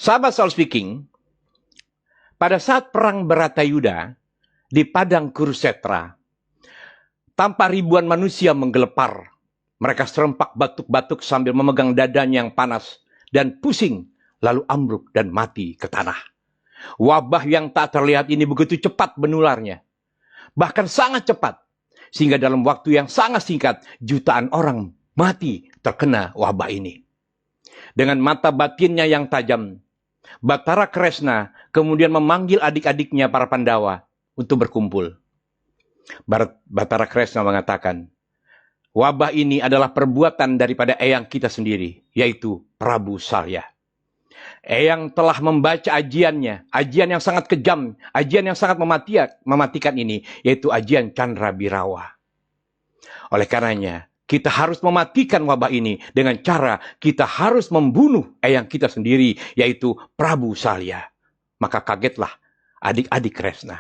Sahabat Soul Speaking, pada saat perang Bharatayuda di padang Kurukshetra, tanpa ribuan manusia menggelepar, mereka serempak batuk-batuk sambil memegang dadanya yang panas dan pusing, lalu ambruk dan mati ke tanah. Wabah yang tak terlihat ini begitu cepat menularnya, bahkan sangat cepat, sehingga dalam waktu yang sangat singkat jutaan orang mati terkena wabah ini. Dengan mata batinnya yang tajam, Batara Kresna kemudian memanggil adik-adiknya para Pandawa untuk berkumpul. Batara Kresna mengatakan, wabah ini adalah perbuatan daripada eyang kita sendiri, yaitu Prabu Salya. Eyang telah membaca ajiannya, ajian yang sangat kejam, ajian yang sangat mematikan ini, yaitu ajian Chandra Birawa. Oleh karenanya, kita harus mematikan wabah ini dengan cara kita harus membunuh eyang kita sendiri, yaitu Prabu Salya. Maka kagetlah adik-adik Kresna.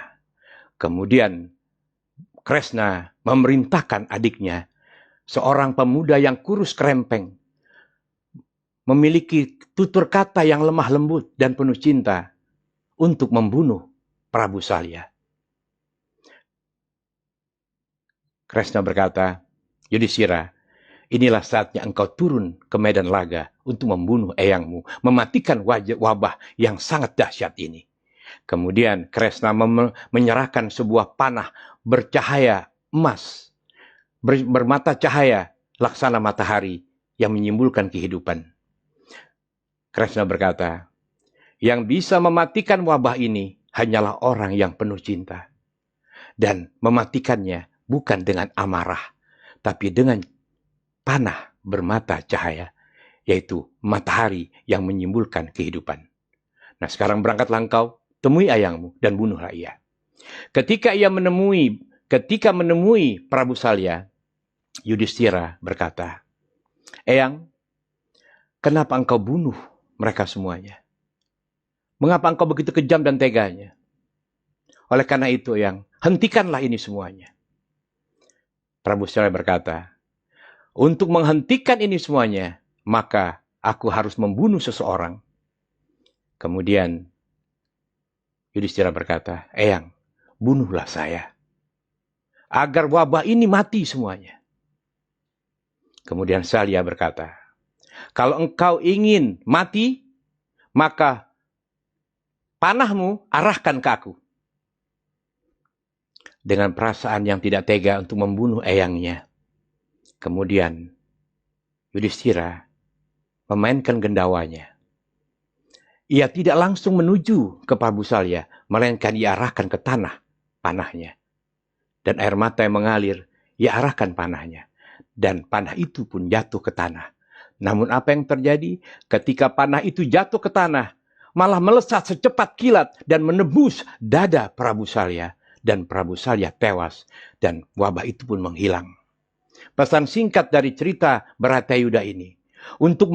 Kemudian Kresna memerintahkan adiknya, seorang pemuda yang kurus kerempeng, memiliki tutur kata yang lemah lembut dan penuh cinta, untuk membunuh Prabu Salya. Kresna berkata, Yudhishthira, inilah saatnya engkau turun ke medan laga untuk membunuh eyangmu, mematikan wabah yang sangat dahsyat ini. Kemudian Kresna menyerahkan sebuah panah bercahaya emas, bermata cahaya laksana matahari yang menyimbolkan kehidupan. Kresna berkata, yang bisa mematikan wabah ini hanyalah orang yang penuh cinta. Dan mematikannya bukan dengan amarah, tapi dengan panah bermata cahaya, yaitu matahari yang menyimbolkan kehidupan. Nah, sekarang berangkatlah engkau, temui ayangmu dan bunuhlah ia. Ketika menemui Prabu Salya, Yudhishthira berkata, Eyang, kenapa engkau bunuh mereka semuanya? Mengapa engkau begitu kejam dan teganya? Oleh karena itu, Eyang, hentikanlah ini semuanya. Prabu Salya berkata, untuk menghentikan ini semuanya, maka aku harus membunuh seseorang. Kemudian Yudhishthira berkata, Eyang, bunuhlah saya, agar wabah ini mati semuanya. Kemudian Salya berkata, kalau engkau ingin mati, maka panahmu arahkan ke aku. Dengan perasaan yang tidak tega untuk membunuh eyangnya, kemudian Yudhishthira memainkan gendawanya. Ia tidak langsung menuju ke Prabu Salya, melainkan ia arahkan ke tanah panahnya. Dan air mata yang mengalir, ia arahkan panahnya. Dan panah itu pun jatuh ke tanah. Namun apa yang terjadi? Ketika panah itu jatuh ke tanah, malah melesat secepat kilat dan menembus dada Prabu Salya. Dan Prabu Salya tewas, dan wabah itu pun menghilang. Pesan singkat dari cerita Bharatayuda ini, untuk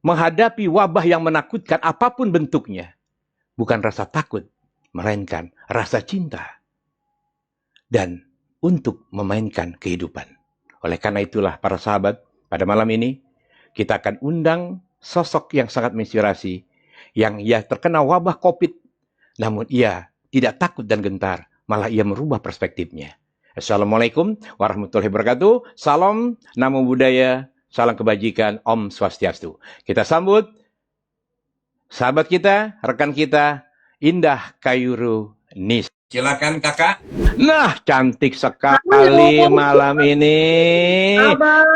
menghadapi wabah yang menakutkan apapun bentuknya, bukan rasa takut, melainkan rasa cinta. Dan untuk memainkan kehidupan. Oleh karena itulah para sahabat, pada malam ini, kita akan undang sosok yang sangat menginspirasi, yang ia terkena wabah COVID, namun ia tidak takut dan gentar, malah ia merubah perspektifnya. Assalamualaikum warahmatullahi wabarakatuh. Salam, namo buddhaya, salam kebajikan, Om Swastiastu. Kita sambut sahabat kita, rekan kita, Indah Kayuru Nis. Silakan kakak. Nah, cantik sekali malam ini.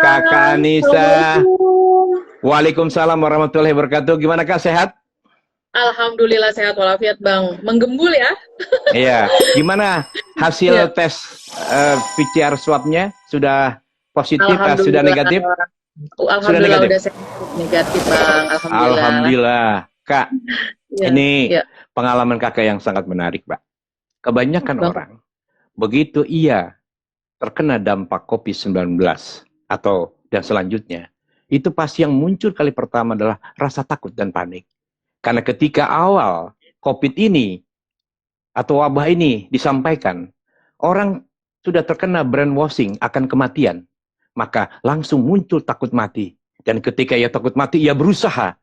Kakak Nisa. Waalaikumsalam warahmatullahi wabarakatuh. Gimana kak, sehat? Alhamdulillah sehat walafiat Bang. Menggembul ya. Iya. Gimana hasil tes PCR swabnya? Sudah positif atau sudah negatif? Alhamdulillah sudah negatif Bang. Alhamdulillah. Kak, ini pengalaman kakak yang sangat menarik, Pak. Kebanyakan orang, begitu ia terkena dampak COVID-19 dan selanjutnya, itu pasti yang muncul kali pertama adalah rasa takut dan panik. Karena ketika awal COVID ini atau wabah ini disampaikan, orang sudah terkena brainwashing akan kematian. Maka langsung muncul takut mati. Dan ketika ia takut mati, ia berusaha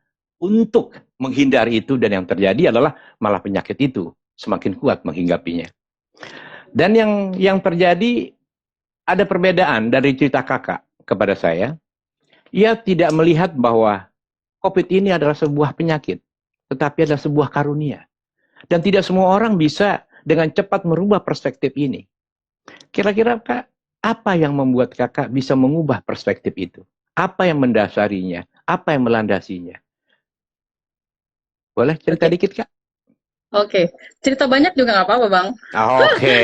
untuk menghindari itu, dan yang terjadi adalah malah penyakit itu semakin kuat menghinggapinya. Dan yang terjadi, ada perbedaan dari cerita kakak kepada saya. Ia tidak melihat bahwa COVID ini adalah sebuah penyakit, tetapi adalah sebuah karunia. Dan tidak semua orang bisa dengan cepat merubah perspektif ini. Kira-kira Kak, apa yang membuat kakak bisa mengubah perspektif itu? Apa yang mendasarinya? Apa yang melandasinya? Boleh cerita dikit, Kak? Oke, cerita banyak juga nggak apa-apa, Bang. Oke,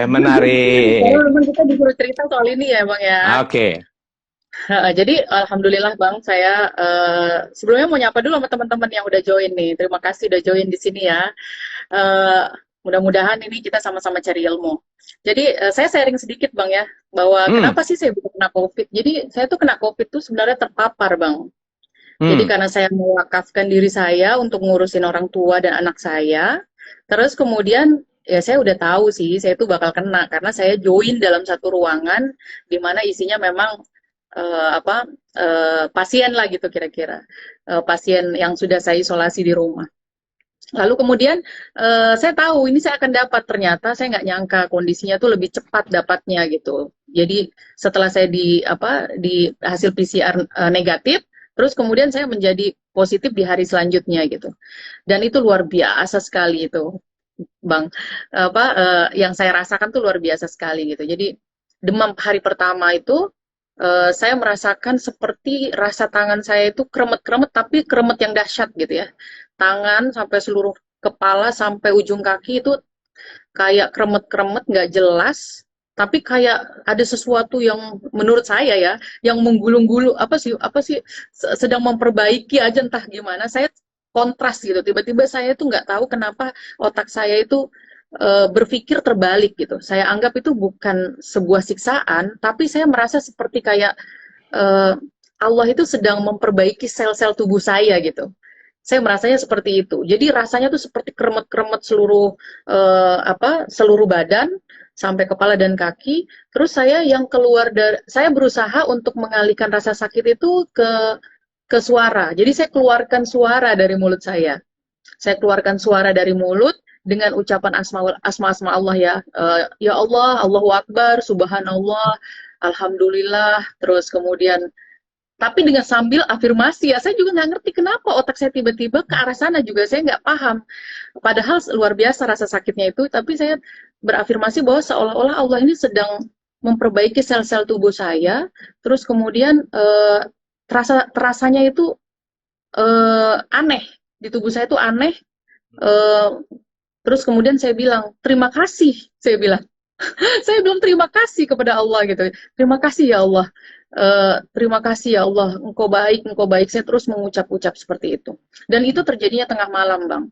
Karena menarik. memang kita disuruh cerita soal ini ya, Bang ya. Oke. Jadi alhamdulillah Bang, saya sebelumnya mau nyapa dulu sama teman-teman yang udah join nih. Terima kasih udah join di sini ya. Eh, Mudah-mudahan ini kita sama-sama cari ilmu. Jadi saya sharing sedikit Bang ya, bahwa Hmm, kenapa sih saya bisa kena COVID. Jadi saya tuh kena COVID tuh sebenarnya terpapar Bang. Jadi hmm, karena saya mewakafkan diri saya untuk ngurusin orang tua dan anak saya, terus kemudian ya saya udah tahu sih saya itu bakal kena karena saya join dalam satu ruangan di mana isinya memang apa pasien lah gitu kira-kira. Pasien yang sudah saya isolasi di rumah. Lalu kemudian saya tahu ini saya akan dapat, ternyata saya nggak nyangka kondisinya tuh lebih cepat dapatnya gitu. Jadi setelah saya di hasil PCR negatif, terus kemudian saya menjadi positif di hari selanjutnya gitu. Dan itu luar biasa sekali itu, Bang. Yang saya rasakan tuh luar biasa sekali gitu. Jadi demam hari pertama itu saya merasakan seperti rasa tangan saya itu kremet-kremet, tapi kremet yang dahsyat gitu ya. Tangan sampai seluruh kepala sampai ujung kaki itu kayak kremet-kremet nggak jelas, tapi kayak ada sesuatu yang menurut saya ya, yang menggulung-gulung apa sih sedang memperbaiki aja entah gimana. Saya kontras gitu. Tiba-tiba saya tuh nggak tahu kenapa otak saya itu berpikir terbalik gitu. Saya anggap itu bukan sebuah siksaan, tapi saya merasa seperti kayak eh, Allah itu sedang memperbaiki sel-sel tubuh saya gitu. Saya merasanya seperti itu. Jadi rasanya tuh seperti kremet-kremet seluruh seluruh badan sampai kepala dan kaki. Terus saya yang keluar dari saya berusaha untuk mengalihkan rasa sakit itu ke suara. Jadi saya keluarkan suara dari mulut saya. Saya keluarkan suara dari mulut dengan ucapan asma-asma Allah ya. Ya Allah, Allahu Akbar, Subhanallah, Alhamdulillah. Terus kemudian tapi dengan sambil afirmasi ya, saya juga nggak ngerti kenapa otak saya tiba-tiba ke arah sana juga saya nggak paham. Padahal luar biasa rasa sakitnya itu, tapi saya berafirmasi bahwa seolah-olah Allah ini sedang memperbaiki sel-sel tubuh saya, terus kemudian terasanya itu aneh di tubuh saya itu aneh. eh, Terus kemudian saya bilang terima kasih, saya bilang. Saya belum terima kasih kepada Allah gitu. Terima kasih ya Allah. Terima kasih ya Allah. Engkau baik, engkau baik. Saya terus mengucap-ucap seperti itu. Dan itu terjadinya tengah malam, Bang.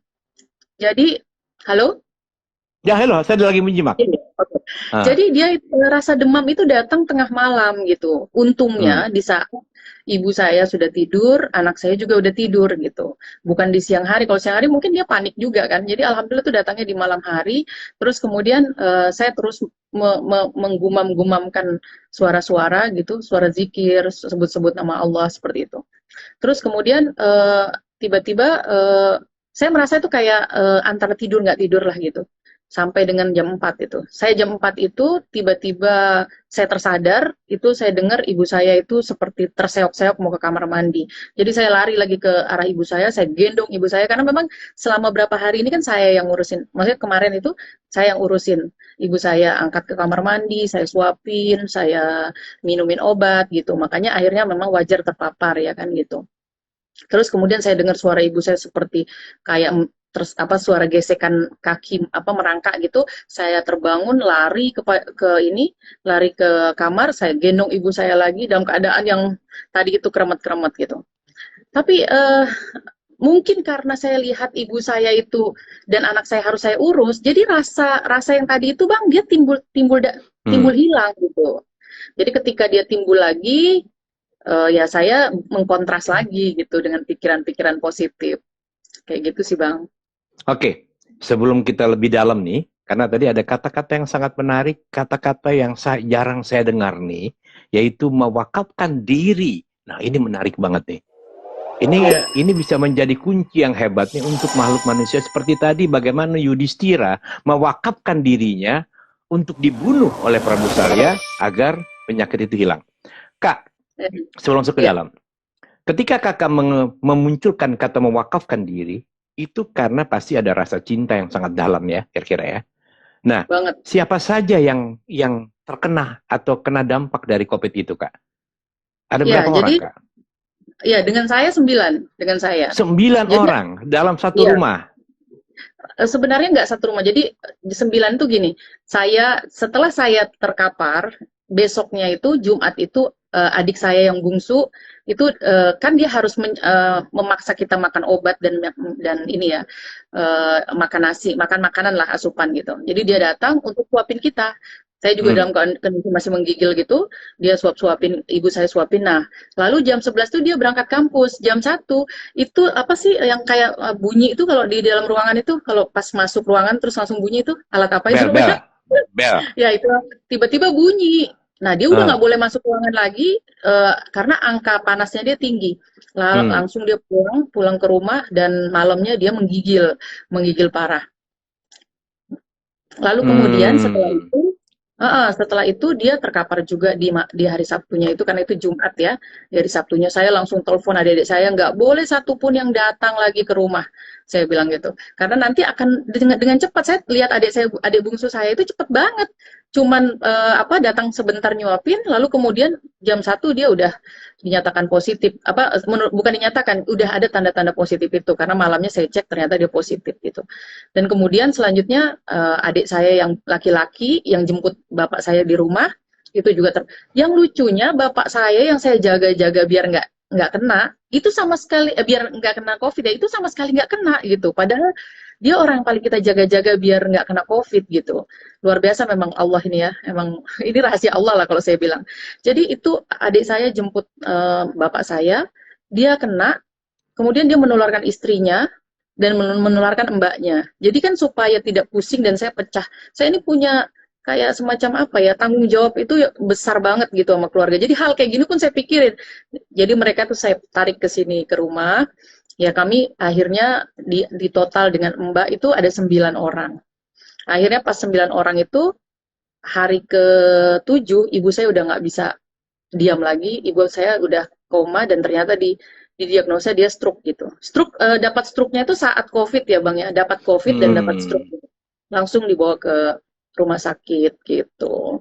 Jadi, halo? Ya, halo, saya lagi menyimak. Iya, oke. Ah, Jadi dia rasa demam itu datang tengah malam gitu. hmm, Untungnya di saat ibu saya sudah tidur, anak saya juga udah tidur gitu. Bukan di siang hari. Kalau siang hari mungkin dia panik juga kan. Jadi alhamdulillah itu datangnya di malam hari. Terus kemudian saya terus menggumam-gumamkan suara-suara gitu, suara zikir, sebut-sebut nama Allah seperti itu. Terus kemudian tiba-tiba saya merasa itu kayak antara tidur nggak tidur lah gitu. Sampai dengan jam 4 itu. Saya jam 4 itu tiba-tiba saya tersadar, itu saya dengar ibu saya itu seperti terseok-seok mau ke kamar mandi. Jadi saya lari lagi ke arah ibu saya gendong ibu saya karena memang selama berapa hari ini kan saya yang ngurusin. Maksudnya kemarin itu saya yang urusin. Ibu saya angkat ke kamar mandi, saya suapin, saya minumin obat gitu. Makanya akhirnya memang wajar terpapar ya kan gitu. Terus kemudian saya dengar suara ibu saya seperti kayak terus suara gesekan kaki merangkak gitu. Saya terbangun lari lari ke kamar, saya gendong ibu saya lagi dalam keadaan yang tadi itu kremet-kremet gitu. Tapi mungkin karena saya lihat ibu saya itu dan anak saya harus saya urus, jadi rasa rasa yang tadi itu Bang dia timbul timbul timbul hmm. hilang gitu. Jadi ketika dia timbul lagi, ya saya mengkontras lagi gitu dengan pikiran-pikiran positif. Kayak gitu sih, Bang. Oke, sebelum kita lebih dalam nih, karena tadi ada kata-kata yang sangat menarik, kata-kata yang jarang saya dengar nih, yaitu mewakafkan diri. Nah, ini menarik banget nih. Ini bisa menjadi kunci yang hebat nih untuk makhluk manusia seperti tadi bagaimana Yudhistira mewakafkan dirinya untuk dibunuh oleh Prabu Salya agar penyakit itu hilang. Kak, sebelum masuk ke Ya, dalam, ketika kakak memunculkan kata mewakafkan diri, itu karena pasti ada rasa cinta yang sangat dalam ya, kira-kira ya. Nah, banget. siapa saja yang terkena atau kena dampak dari COVID itu, Kak? Ada Ya, berapa orang, jadi Kak? ya dengan saya 9, dengan saya. 9 Jadi orang dalam satu ya, rumah. sebenarnya nggak satu rumah. Jadi 9 tuh gini, saya setelah saya terkapar, besoknya itu Jumat itu adik saya yang bungsu itu kan dia harus memaksa kita makan obat dan ini ya makan nasi, makan makanan lah asupan gitu. Jadi dia datang untuk suapin kita. Saya juga Hmm. dalam kondisi masih menggigil gitu, dia suapin, ibu saya suapin. Nah, lalu jam 11 tuh dia berangkat kampus, jam 1 itu apa sih yang kayak bunyi itu kalau di dalam ruangan itu kalau pas masuk ruangan terus langsung bunyi itu alat apa itu Bel, namanya? bel, bel. Ya itu tiba-tiba bunyi. Nah dia udah nggak Ah, boleh masuk ruangan lagi karena angka panasnya dia tinggi. hmm. Langsung dia pulang pulang ke rumah dan malamnya dia menggigil menggigil parah. Lalu kemudian Hmm. setelah itu dia terkapar juga di hari Sabtunya itu karena itu Jumat ya. Di hari Sabtunya saya langsung telepon adik-adik saya nggak boleh satupun yang datang lagi ke rumah. Saya bilang gitu. Karena nanti akan dengan cepat saya lihat adik bungsu saya itu cepat banget. Cuman apa datang sebentar nyuapin lalu kemudian jam 1 dia udah dinyatakan positif. Apa bukan dinyatakan, udah ada tanda-tanda positif itu karena malamnya saya cek ternyata dia positif gitu. Dan kemudian selanjutnya adik saya yang laki-laki yang jemput bapak saya di rumah itu juga yang lucunya bapak saya yang saya jaga-jaga biar nggak kena itu sama sekali biar nggak kena covid ya itu sama sekali nggak kena gitu padahal dia orang yang paling kita jaga-jaga biar nggak kena covid gitu luar biasa memang Allah ini ya emang ini rahasia Allah lah kalau saya bilang jadi itu adik saya jemput bapak saya dia kena kemudian dia menularkan istrinya dan menularkan mbaknya. Jadi kan supaya tidak pusing dan saya pecah. Saya ini punya kayak semacam apa ya tanggung jawab itu ya besar banget gitu sama keluarga. Jadi hal kayak gini pun saya pikirin. Jadi mereka tuh saya tarik ke sini ke rumah. Ya kami akhirnya di total dengan Mbak itu ada 9 orang. Akhirnya pas 9 orang itu hari ke-7 ibu saya udah nggak bisa diam lagi, ibu saya udah koma dan ternyata didiagnosa dia stroke gitu. Dapat stroke-nya itu saat COVID ya Bang ya, dapat COVID dan dapat stroke. Hmm. Langsung dibawa ke rumah sakit gitu.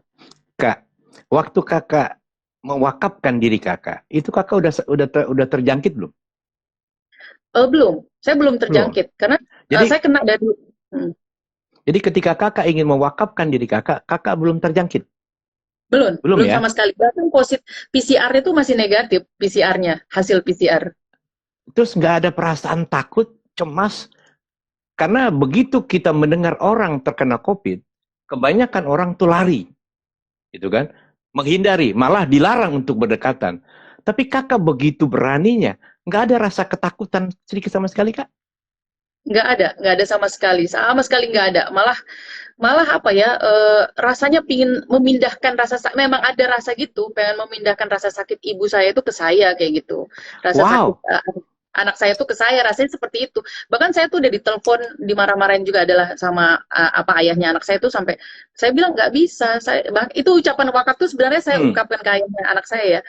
Kak, waktu kakak mewakafkan diri kakak, itu kakak udah terjangkit belum? Belum, saya belum Belum. terjangkit karena Jadi saya kena dari hmm, jadi ketika kakak ingin mewakafkan diri kakak, kakak belum terjangkit. belum, Belum belum ya? sama sekali. Bahkan PCR itu masih negatif PCR-nya, hasil PCR. Terus nggak ada perasaan takut, cemas, karena begitu kita mendengar orang terkena COVID, kebanyakan orang tuh lari, gitu kan? Menghindari, malah dilarang untuk berdekatan. Tapi kakak begitu beraninya, nggak ada rasa ketakutan sedikit sama sekali, Kak? Nggak ada sama sekali nggak ada. Malah Malah apa ya, rasanya pingin memindahkan memang ada rasa gitu, pengen memindahkan rasa sakit ibu saya itu ke saya kayak gitu. Rasa sakit Wow, anak saya tuh ke saya, rasanya seperti itu. Bahkan saya tuh udah ditelepon, dimarah-marahin juga adalah sama apa ayahnya anak saya tuh sampai saya bilang nggak bisa. Itu ucapan wakaf tuh sebenarnya saya hmm. ungkapkan ke ayahnya anak saya ya.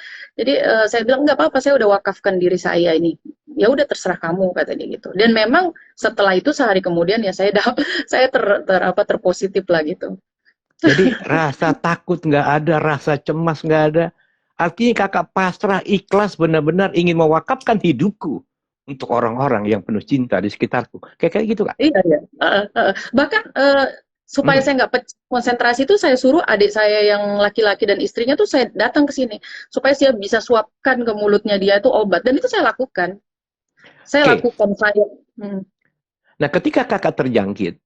Jadi saya bilang nggak apa-apa, saya udah wakafkan diri saya ini. Ya udah terserah kamu katanya gitu. Dan memang setelah itu sehari kemudian ya saya saya terpositif lah gitu. Jadi rasa takut nggak ada, rasa cemas nggak ada. Artinya kakak pasrah, ikhlas, benar-benar ingin mewakafkan hidupku untuk orang-orang yang penuh cinta di sekitarku. Kayak gitu, Kak. Iya ya. Bahkan supaya Hmm. saya nggak konsentrasi itu saya suruh adik saya yang laki-laki dan istrinya tuh saya datang ke sini supaya saya bisa suapkan ke mulutnya dia itu obat dan itu saya lakukan. Saya Oke. lakukan saya. Hmm, Nah, ketika kakak terjangkit,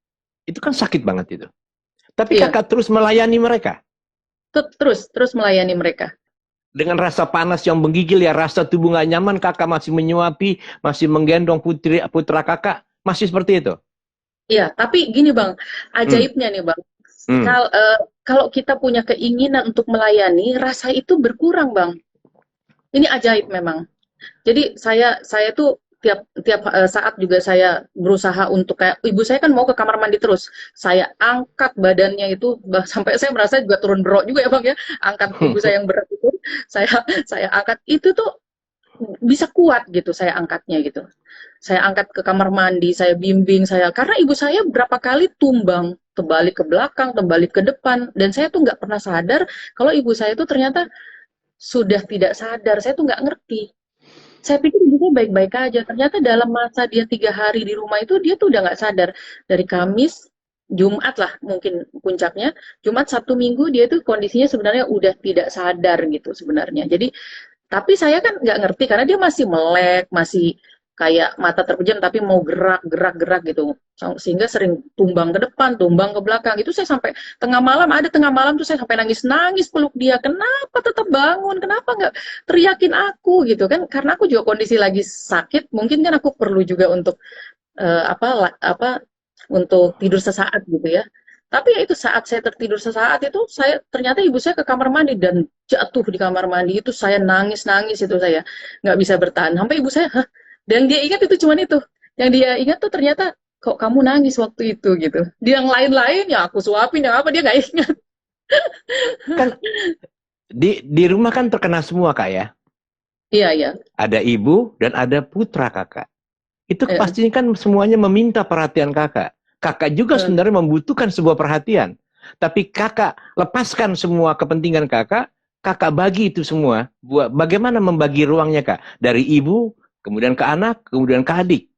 itu kan sakit banget itu. Tapi iya, kakak terus melayani mereka. terus terus melayani mereka. Dengan rasa panas yang menggigil ya, rasa tubuh nggak nyaman, kakak masih menyuapi, masih menggendong putra kakak, masih seperti itu. Iya, tapi gini Bang, Hmm. ajaibnya nih Bang. Hmm. Kalau kita punya keinginan untuk melayani, rasa itu berkurang Bang. Ini ajaib memang. Jadi saya tuh tiap tiap saat juga saya berusaha untuk kayak ibu saya kan mau ke kamar mandi terus. Saya angkat badannya itu sampai saya merasa juga turun berok juga ya Bang ya. Angkat ibu saya yang berat itu, saya saya angkat itu tuh bisa kuat gitu saya angkatnya gitu. Saya angkat ke kamar mandi, saya bimbing saya karena ibu saya berapa kali tumbang, terbalik ke belakang, terbalik ke depan dan saya tuh nggak pernah sadar kalau ibu saya tuh ternyata sudah tidak sadar. Saya tuh nggak ngerti. Saya pikir dia baik-baik aja. Ternyata dalam masa dia 3 hari di rumah itu dia tuh udah nggak sadar. Dari Kamis, Jumat lah mungkin puncaknya. Jumat, Sabtu, Minggu dia tuh kondisinya sebenarnya udah tidak sadar gitu sebenarnya. Jadi tapi saya kan nggak ngerti karena dia masih melek, masih kayak mata terpejam tapi mau gerak, gerak, gerak gitu. Sehingga sering tumbang ke depan, tumbang ke belakang. Itu saya sampai tengah malam, ada tengah malam tuh saya sampai nangis-nangis peluk dia. Kenapa tetap bangun? Kenapa nggak teriakin aku gitu kan? Karena aku juga kondisi lagi sakit, mungkin kan aku perlu juga untuk untuk tidur sesaat gitu ya. Tapi ya itu saat saya tertidur sesaat itu saya ternyata ibu saya ke kamar mandi dan jatuh di kamar mandi itu saya nangis-nangis itu saya nggak bisa bertahan sampai ibu saya hah dan dia ingat itu cuman itu yang dia ingat tuh ternyata kok kamu nangis waktu itu gitu dia yang lain-lain ya aku suapin yang apa dia nggak ingat. Kan di rumah kan terkena semua Kak ya. Iya iya. Ada ibu dan ada putra Kakak. Itu Eh, pastinya kan semuanya meminta perhatian Kakak. Kakak juga eh, sebenarnya membutuhkan sebuah perhatian. Tapi Kakak lepaskan semua kepentingan Kakak, Kakak bagi itu semua. Bagaimana membagi ruangnya Kak? Dari ibu, kemudian ke anak, kemudian ke adik.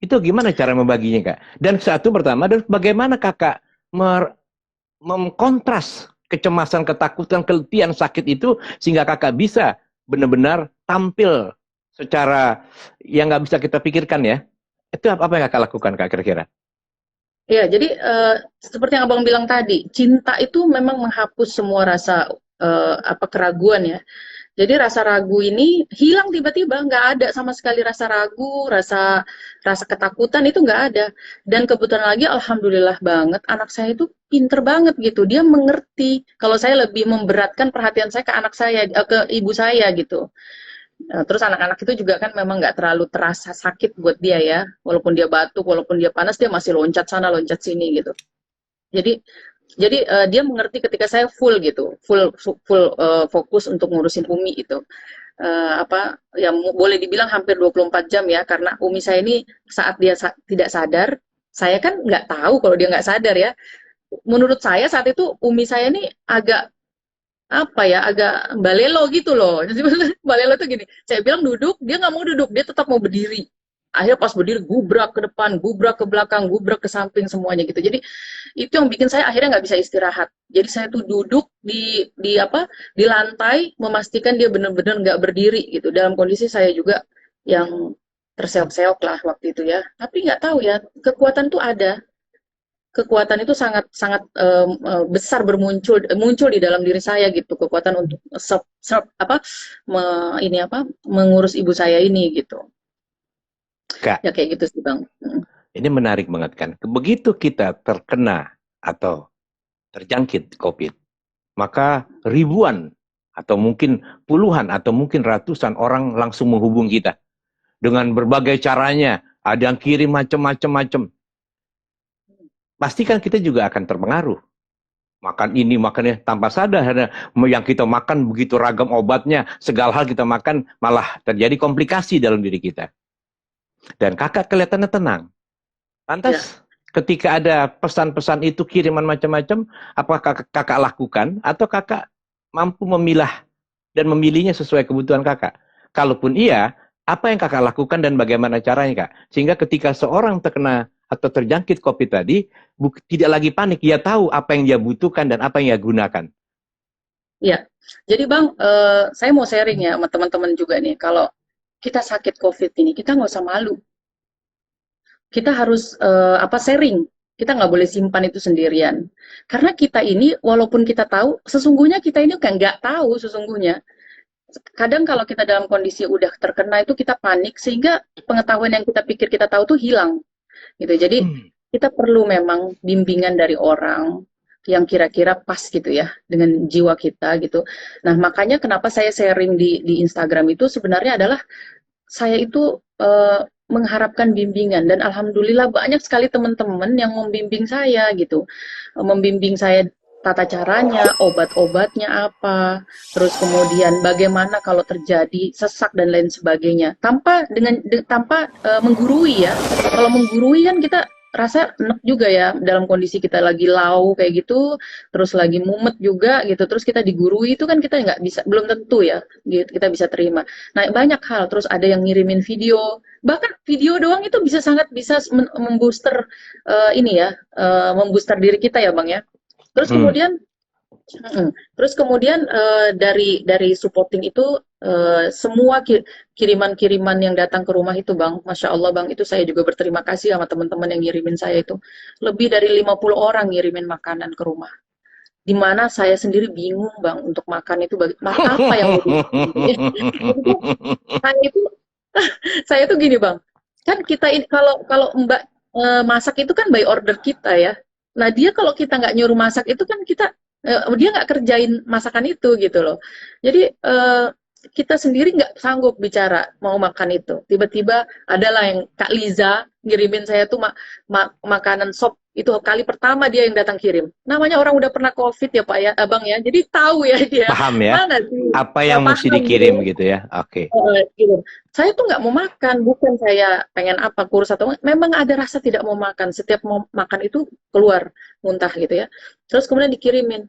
Itu gimana cara membaginya Kak? Dan satu pertama, dan bagaimana Kakak mengkontras kecemasan, ketakutan, keletihan, sakit itu sehingga Kakak bisa benar-benar tampil secara yang nggak bisa kita pikirkan ya. Itu apa yang Kakak lakukan Kak kira-kira? Iya, jadi seperti yang Abang bilang tadi, cinta itu memang menghapus semua rasa keraguan ya. Jadi rasa ragu ini hilang tiba-tiba, nggak ada sama sekali rasa ragu, rasa rasa ketakutan itu nggak ada. Dan kebetulan lagi, alhamdulillah banget, anak saya itu pinter banget gitu. Dia mengerti kalau saya lebih memberatkan perhatian saya ke anak saya, ke ibu saya gitu. Terus anak-anak itu juga kan memang nggak terlalu terasa sakit buat dia ya, walaupun dia batuk, walaupun dia panas, dia masih loncat sana, loncat sini gitu. Jadi dia mengerti ketika saya full gitu, full fokus untuk ngurusin Umi itu. Ya boleh dibilang hampir 24 jam ya, karena Umi saya ini saat dia tidak sadar, saya kan nggak tahu kalau dia nggak sadar ya. Menurut saya saat itu Umi saya ini agak agak balelo gitu loh. Jadi balelo tuh gini, saya bilang duduk, dia nggak mau duduk, dia tetap mau berdiri. Akhirnya pas berdiri, gubrak ke depan, gubrak ke belakang, gubrak ke samping semuanya gitu. Jadi itu yang bikin saya akhirnya nggak bisa istirahat. Jadi saya tuh duduk di lantai, memastikan dia benar-benar nggak berdiri gitu. Dalam kondisi saya juga yang terseok-seok lah waktu itu ya. Tapi nggak tahu ya, kekuatan tuh ada, kekuatan itu sangat sangat besar muncul di dalam diri saya gitu kekuatan untuk mengurus ibu saya ini gitu Kak, ya kayak gitu sih bang. ini menarik banget kan. Begitu kita terkena atau terjangkit COVID, maka ribuan atau mungkin puluhan atau mungkin ratusan orang langsung menghubung kita dengan berbagai caranya. Ada yang kirim macam-macam. Pastikan kita juga akan terpengaruh. Makan ini, makannya tanpa sadar. Yang kita makan begitu ragam obatnya, segala hal kita makan malah terjadi komplikasi dalam diri kita. Dan Kakak kelihatannya tenang. Ya, Lantas ketika ada pesan-pesan itu kiriman macam-macam, apakah Kakak lakukan atau Kakak mampu memilah dan memilihnya sesuai kebutuhan Kakak? Kalaupun iya, apa yang Kakak lakukan dan bagaimana caranya Kak? Sehingga ketika seorang terkena atau terjangkit COVID tadi, tidak lagi panik, dia tahu apa yang dia butuhkan dan apa yang dia gunakan. ya. Jadi bang, saya mau sharing ya sama teman-teman juga nih. Kalau kita sakit COVID ini, kita nggak usah malu. Kita harus sharing. Kita nggak boleh simpan itu sendirian. Karena kita ini, walaupun kita tahu, sesungguhnya kita ini kan nggak tahu sesungguhnya. Kadang kalau kita dalam kondisi udah terkena itu kita panik sehingga pengetahuan yang kita pikir kita tahu tuh hilang gitu. Jadi kita perlu memang bimbingan dari orang yang kira-kira pas gitu ya dengan jiwa kita gitu. Nah, makanya kenapa saya sharing di Instagram itu sebenarnya adalah saya itu mengharapkan bimbingan dan alhamdulillah banyak sekali teman-teman yang membimbing saya gitu. Membimbing saya tata caranya, obat-obatnya apa, terus kemudian bagaimana kalau terjadi sesak dan lain sebagainya. Tanpa menggurui ya. Kalau menggurui kan kita rasa enak juga ya dalam kondisi kita lagi lau kayak gitu, terus lagi mumet juga gitu, terus kita digurui itu kan kita nggak bisa, belum tentu ya gitu, kita bisa terima. Nah, banyak hal, terus ada yang ngirimin video, bahkan video doang itu bisa sangat bisa membooster ini ya, membooster diri kita ya Bang ya. Terus Hmm. kemudian terus kemudian dari supporting itu semua kiriman-kiriman yang datang ke rumah itu Bang, Masya Allah Bang, itu saya juga berterima kasih sama teman-teman yang ngirimin saya itu. Lebih dari 50 orang ngirimin makanan ke rumah. Di mana saya sendiri bingung Bang untuk makan itu apa yang mau dimakan gitu ya. Jadi saya itu saya itu gini Bang, kan kita ini kalau kalau Mbak masak itu kan by order kita ya. Nah dia kalau kita nggak nyuruh masak itu kan kita dia nggak kerjain masakan itu gitu loh. Jadi kita sendiri nggak sanggup bicara mau makan itu. Tiba-tiba adalah yang Kak Liza ngirimin saya tuh makanan sop itu kali pertama dia yang datang kirim. Namanya orang udah pernah COVID ya Pak ya, Abang ya. Jadi tahu ya dia Paham ya? mana sih Apa yang mesti paham gitu. dikirim gitu ya? Oke. Gitu. Saya tuh nggak mau makan, bukan saya pengen apa kurus atau memang ada rasa tidak mau makan. Setiap mau makan itu keluar muntah gitu ya. Terus kemudian dikirimin.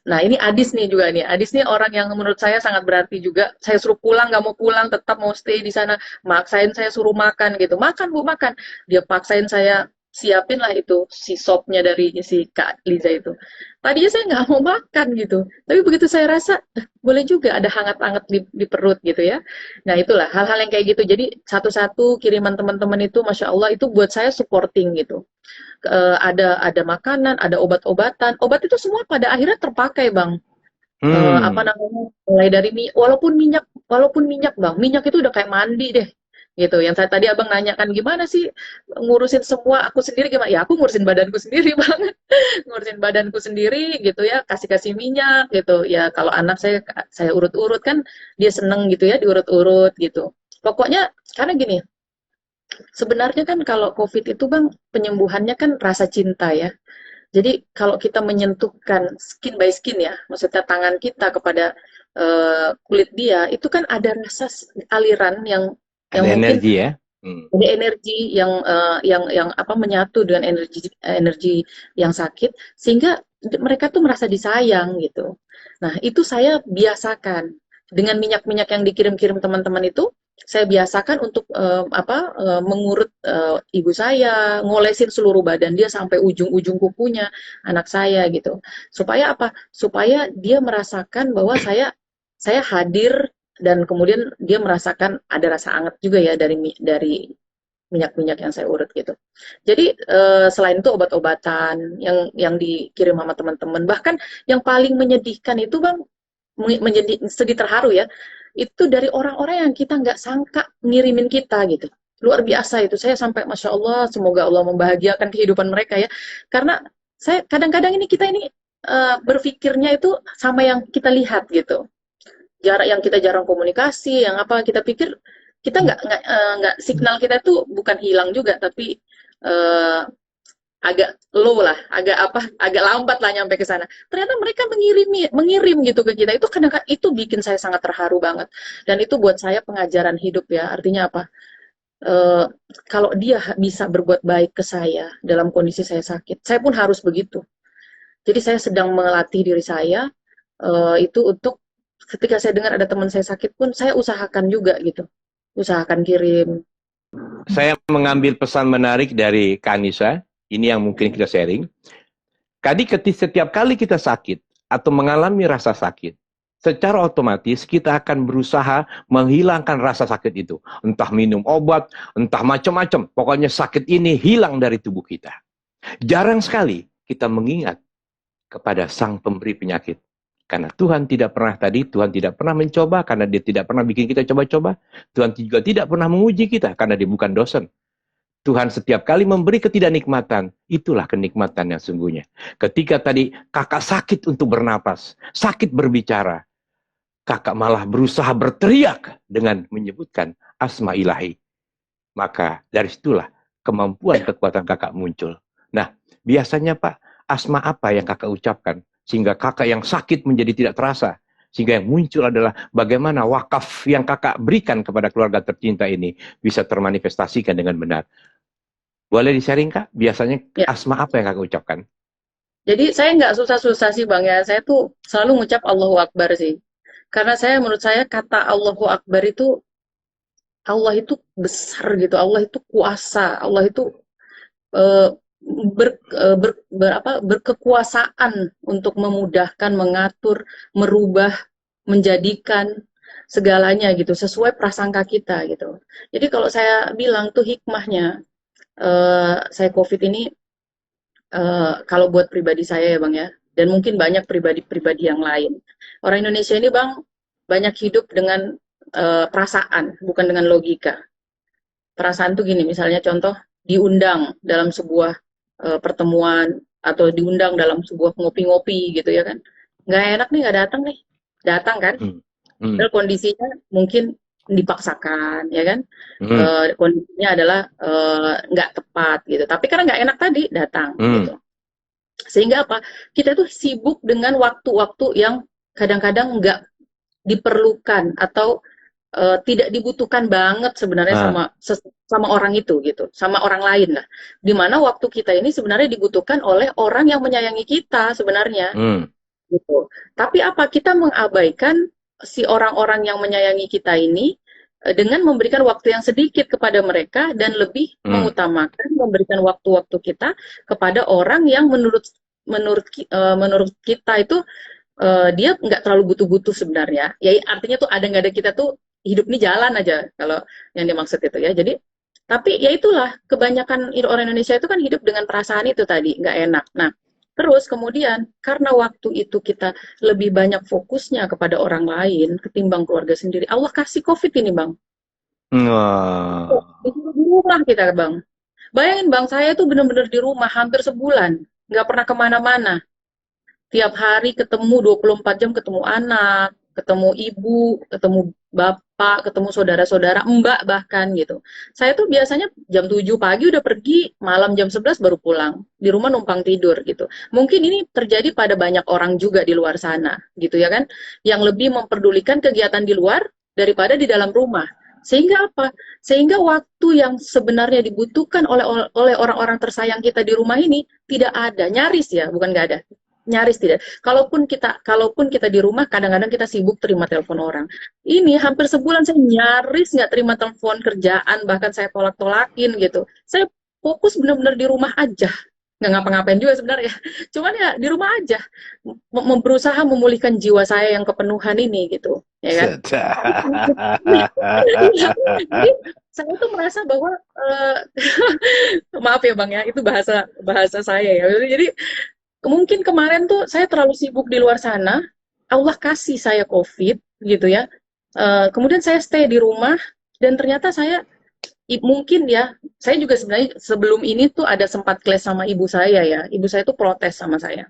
Nah ini Adis nih juga nih. Adis nih orang yang menurut saya sangat berarti juga. Saya suruh pulang, nggak mau pulang, tetap mau stay di sana. Maksain saya suruh makan gitu. Makan Bu, makan. Dia paksain saya siapin lah itu si sopnya dari si Kak Liza itu. Tadinya saya nggak mau makan gitu. Tapi begitu saya rasa, boleh juga ada hangat-hangat di perut gitu ya. Nah itulah hal-hal yang kayak gitu. Jadi satu-satu kiriman teman-teman itu, Masya Allah itu buat saya supporting gitu. Ada makanan, ada obat-obatan. Obat itu semua pada akhirnya terpakai, Bang. Apa Hmm. namanya? Mulai dari walaupun minyak, Bang. Minyak itu udah kayak mandi deh. Gitu. Yang saya tadi Abang nanyakan gimana sih ngurusin semua aku sendiri gimana? Ya aku ngurusin badanku sendiri, Bang. Ngurusin badanku sendiri gitu ya, kasih-kasih minyak gitu. Ya kalau anak saya urut-urut kan dia seneng gitu ya diurut-urut gitu. Pokoknya karena gini, sebenarnya kan kalau COVID itu Bang, penyembuhannya kan rasa cinta ya. Jadi kalau kita menyentuhkan skin by skin ya, maksudnya tangan kita kepada kulit dia, itu kan ada rasa aliran yang Ada mungkin energi ya? Hmm. ada energi yang apa menyatu dengan energi energi yang sakit sehingga mereka tuh merasa disayang gitu. Nah, itu saya biasakan dengan minyak-minyak yang dikirim-kirim teman-teman itu saya biasakan untuk mengurut ibu saya, ngolesin seluruh badan dia sampai ujung-ujung kukunya anak saya gitu. Supaya apa? Supaya dia merasakan bahwa saya hadir dan kemudian dia merasakan ada rasa anget juga ya dari minyak-minyak yang saya urut gitu. Jadi selain itu obat-obatan yang dikirim sama teman-teman, bahkan yang paling menyedihkan itu Bang, menjadi sedih terharu ya, itu dari orang-orang yang kita nggak sangka ngirimin kita gitu. Luar biasa itu, saya sampai Masya Allah, semoga Allah membahagiakan kehidupan mereka ya. Karena saya kadang-kadang kita ini berpikirnya itu sama yang kita lihat gitu, jarak yang kita jarang komunikasi, yang apa kita pikir kita nggak signal kita tuh bukan hilang juga, tapi uh, agak low lah, agak lambat lah nyampe ke sana. Ternyata mereka mengirim gitu ke kita. Itu kadang-kadang itu bikin saya sangat terharu banget. Dan itu buat saya pengajaran hidup ya. Artinya apa? Uh, Kalau dia bisa berbuat baik ke saya dalam kondisi saya sakit, saya pun harus begitu. Jadi saya sedang melatih diri saya itu untuk ketika saya dengar ada teman saya sakit pun saya usahakan juga gitu, usahakan kirim. Saya mengambil pesan menarik dari Kanisa. Ini yang mungkin kita sharing. Setiap kali kita sakit atau mengalami rasa sakit, secara otomatis kita akan berusaha menghilangkan rasa sakit itu. Entah minum obat, entah macam-macam. Pokoknya sakit ini hilang dari tubuh kita. Jarang sekali kita mengingat kepada sang pemberi penyakit. Karena Tuhan tidak pernah mencoba, karena dia tidak pernah bikin kita coba-coba. Tuhan juga tidak pernah menguji kita, karena dia bukan dosen. Tuhan setiap kali memberi ketidaknikmatan, itulah kenikmatan yang sungguhnya. Ketika tadi kakak sakit untuk bernapas, sakit berbicara, kakak malah berusaha berteriak dengan menyebutkan asma ilahi. Maka dari situlah kemampuan kekuatan kakak muncul. Nah, biasanya Pak, asma apa yang kakak ucapkan? Sehingga kakak yang sakit menjadi tidak terasa. Sehingga yang muncul adalah bagaimana wakaf yang kakak berikan kepada keluarga tercinta ini bisa termanifestasikan dengan benar. Boleh di-sharing Kak? Biasanya Ya. asma apa yang kakak ucapkan? Jadi saya nggak susah-susah sih Bang ya. Saya tuh selalu ngucap Allahu Akbar sih. Karena menurut saya kata Allahu Akbar itu Allah itu besar gitu. Allah itu kuasa. Allah itu eh, berkekuasaan untuk memudahkan, mengatur, merubah, menjadikan segalanya gitu sesuai prasangka kita gitu. Jadi kalau saya bilang tuh hikmahnya saya COVID ini kalau buat pribadi saya ya Bang ya, dan mungkin banyak pribadi-pribadi yang lain. Orang Indonesia ini Bang banyak hidup dengan perasaan, bukan dengan logika. Perasaan tuh gini, misalnya contoh diundang dalam sebuah pertemuan atau diundang dalam sebuah ngopi-ngopi gitu ya kan. Nggak enak nih, nggak datang nih. Datang kan, Hmm. Hmm. padahal kondisinya mungkin dipaksakan ya kan. Hmm. Kondisinya adalah nggak tepat gitu. Tapi karena nggak enak tadi datang Hmm. gitu. Sehingga apa? Kita tuh sibuk dengan waktu-waktu yang kadang-kadang nggak diperlukan atau tidak dibutuhkan banget sebenarnya Ah. sama orang itu gitu, sama orang lain lah. Dimana waktu kita ini sebenarnya dibutuhkan oleh orang yang menyayangi kita sebenarnya Hmm. gitu. Tapi apa kita mengabaikan si orang-orang yang menyayangi kita ini dengan memberikan waktu yang sedikit kepada mereka dan lebih Hmm. mengutamakan memberikan waktu-waktu kita kepada orang yang menurut kita itu dia nggak terlalu butuh-butuh sebenarnya. Ya artinya tuh ada nggak ada kita tuh hidup ini jalan aja kalau yang dimaksud itu ya. Jadi tapi ya itulah kebanyakan orang Indonesia itu kan hidup dengan perasaan itu tadi nggak enak. Nah terus kemudian karena waktu itu kita lebih banyak fokusnya kepada orang lain ketimbang keluarga sendiri. Allah kasih COVID ini bang. Wah. Di rumah kita bang. Bayangin bang saya tuh bener-bener di rumah hampir sebulan. Nggak pernah kemana-mana tiap hari ketemu 24 jam ketemu anak, ketemu ibu, ketemu bapak, ketemu saudara-saudara, mbak bahkan gitu. Saya tuh biasanya jam 7 pagi udah pergi, malam jam 11 baru pulang. Di rumah numpang tidur gitu. Mungkin ini terjadi pada banyak orang juga di luar sana gitu ya kan, yang lebih memperdulikan kegiatan di luar daripada di dalam rumah. Sehingga apa? Sehingga waktu yang sebenarnya dibutuhkan oleh orang-orang tersayang kita di rumah ini tidak ada, nyaris ya, bukan nggak ada, nyaris tidak. Kalaupun kita di rumah, kadang-kadang kita sibuk terima telepon orang. Ini hampir sebulan saya nyaris nggak terima telepon kerjaan, bahkan saya tolak-tolakin gitu. Saya fokus benar-benar di rumah aja, nggak ngapa-ngapain juga sebenarnya. Cuman ya di rumah aja, berusaha memulihkan jiwa saya yang kepenuhan ini gitu, ya kan? Jadi saya tuh merasa bahwa maaf ya bang ya, itu bahasa bahasa saya ya. Jadi mungkin kemarin tuh saya terlalu sibuk di luar sana, Allah kasih saya COVID gitu ya. Kemudian saya stay di rumah dan ternyata mungkin ya, saya juga sebenarnya sebelum ini tuh ada sempat clash sama ibu saya ya. Ibu saya tuh protes sama saya.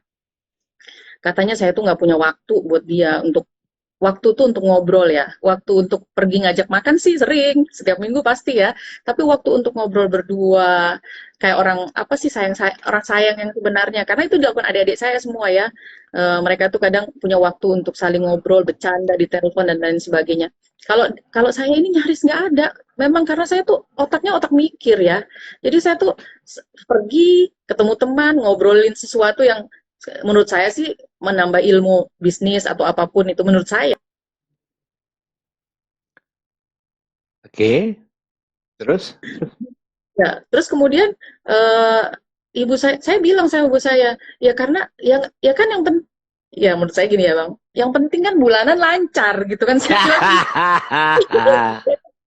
Katanya saya tuh nggak punya waktu buat dia untuk waktu tuh untuk ngobrol ya, waktu untuk pergi ngajak makan sih sering, setiap minggu pasti ya. Tapi waktu untuk ngobrol berdua, kayak orang apa sih orang sayang yang sebenarnya, karena itu dilakukan adik-adik saya semua ya. Mereka tuh kadang punya waktu untuk saling ngobrol, bercanda di telepon dan lain sebagainya. Kalau kalau saya ini nyaris nggak ada. Memang karena saya tuh otaknya otak mikir ya. Jadi saya tuh pergi ketemu teman, ngobrolin sesuatu yang menurut saya sih menambah ilmu bisnis atau apapun itu menurut saya. Oke, terus? Ya, terus kemudian eh, ibu saya bilang sama ibu saya, ya karena ya kan ya menurut saya gini ya bang, yang penting kan bulanan lancar gitu kan saya bilang,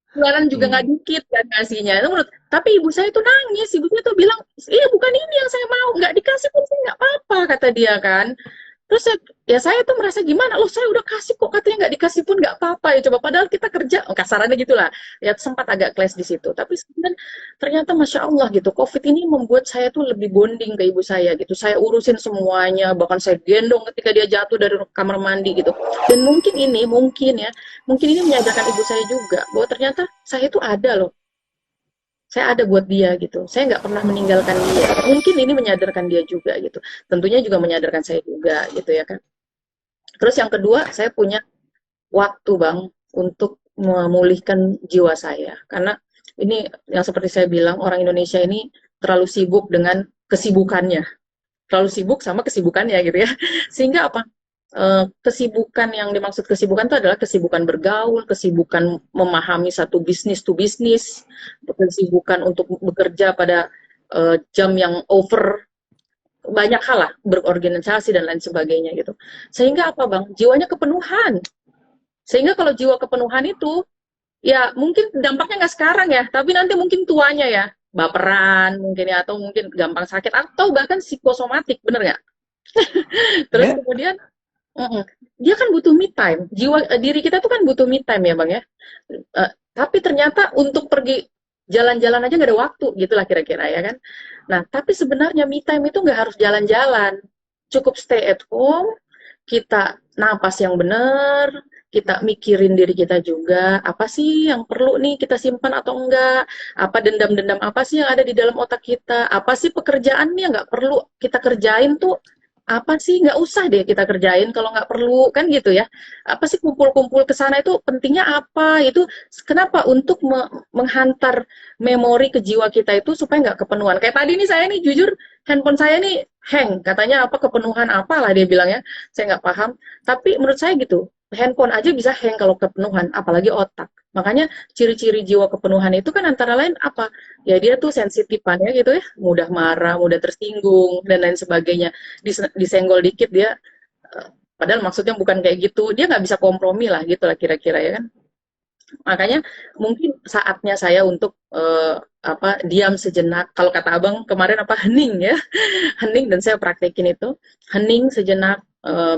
bulanan juga nggak Hmm. dikit kan ngasihnya. Itu tapi ibu saya itu nangis, ibu saya tuh bilang, iya bukan ini yang saya mau, nggak dikasih pun saya nggak apa-apa kata dia kan. Terus saya tuh merasa gimana, loh saya udah kasih kok, katanya nggak dikasih pun nggak apa-apa ya, coba padahal kita kerja, kasarannya gitulah. Ya sempat agak clash di situ. Tapi sebenarnya ternyata Masya Allah gitu, COVID ini membuat saya tuh lebih bonding ke ibu saya gitu. Saya urusin semuanya, bahkan saya gendong ketika dia jatuh dari kamar mandi gitu. Dan mungkin ini menyadarkan ibu saya juga, bahwa ternyata saya itu ada loh. Saya ada buat dia gitu. Saya nggak pernah meninggalkan dia. Mungkin ini menyadarkan dia juga gitu. Tentunya juga menyadarkan saya juga gitu ya kan. Terus yang kedua, saya punya waktu Bang untuk memulihkan jiwa saya. Karena ini yang seperti saya bilang, orang Indonesia ini terlalu sibuk dengan kesibukannya. Terlalu sibuk sama kesibukannya gitu ya. Sehingga apa? Kesibukan yang dimaksud kesibukan itu adalah kesibukan bergaul, kesibukan memahami satu bisnis to bisnis, kesibukan untuk bekerja pada jam yang over, banyak hal lah, berorganisasi dan lain sebagainya gitu. Sehingga apa Bang? Jiwanya kepenuhan. Sehingga kalau jiwa kepenuhan itu, ya mungkin dampaknya nggak sekarang ya, tapi nanti mungkin tuanya ya, baperan mungkin ya, atau mungkin gampang sakit, atau bahkan psikosomatik, bener nggak? Terus Ya, kemudian, dia kan butuh me time, diri kita tuh kan butuh me time ya Bang ya. Tapi ternyata untuk pergi jalan-jalan aja nggak ada waktu, gitulah kira-kira ya kan. Nah, tapi sebenarnya me time itu nggak harus jalan-jalan, cukup stay at home, kita napas yang benar, kita mikirin diri kita juga, apa sih yang perlu nih kita simpan atau enggak, apa dendam-dendam apa sih yang ada di dalam otak kita, apa sih pekerjaan nih yang nggak perlu kita kerjain tuh, apa sih nggak usah deh kita kerjain kalau nggak perlu, kan gitu ya. Apa sih kumpul-kumpul ke sana itu pentingnya apa, itu kenapa, untuk menghantar memori ke jiwa kita itu supaya nggak kepenuhan. Kayak tadi nih saya nih jujur, handphone saya nih hang, katanya apa kepenuhan apalah dia bilang ya, saya nggak paham. Tapi menurut saya gitu, handphone aja bisa hang kalau kepenuhan, apalagi otak. Makanya ciri-ciri jiwa kepenuhan itu kan antara lain apa? Ya dia tuh sensitifannya gitu ya, mudah marah, mudah tersinggung, dan lain sebagainya. Disenggol dikit dia, padahal maksudnya bukan kayak gitu. Dia nggak bisa kompromi lah gitu lah kira-kira ya kan. Makanya mungkin saatnya saya untuk apa, diam sejenak. Kalau kata Abang kemarin apa, hening ya, hening, dan saya praktekin itu, hening sejenak,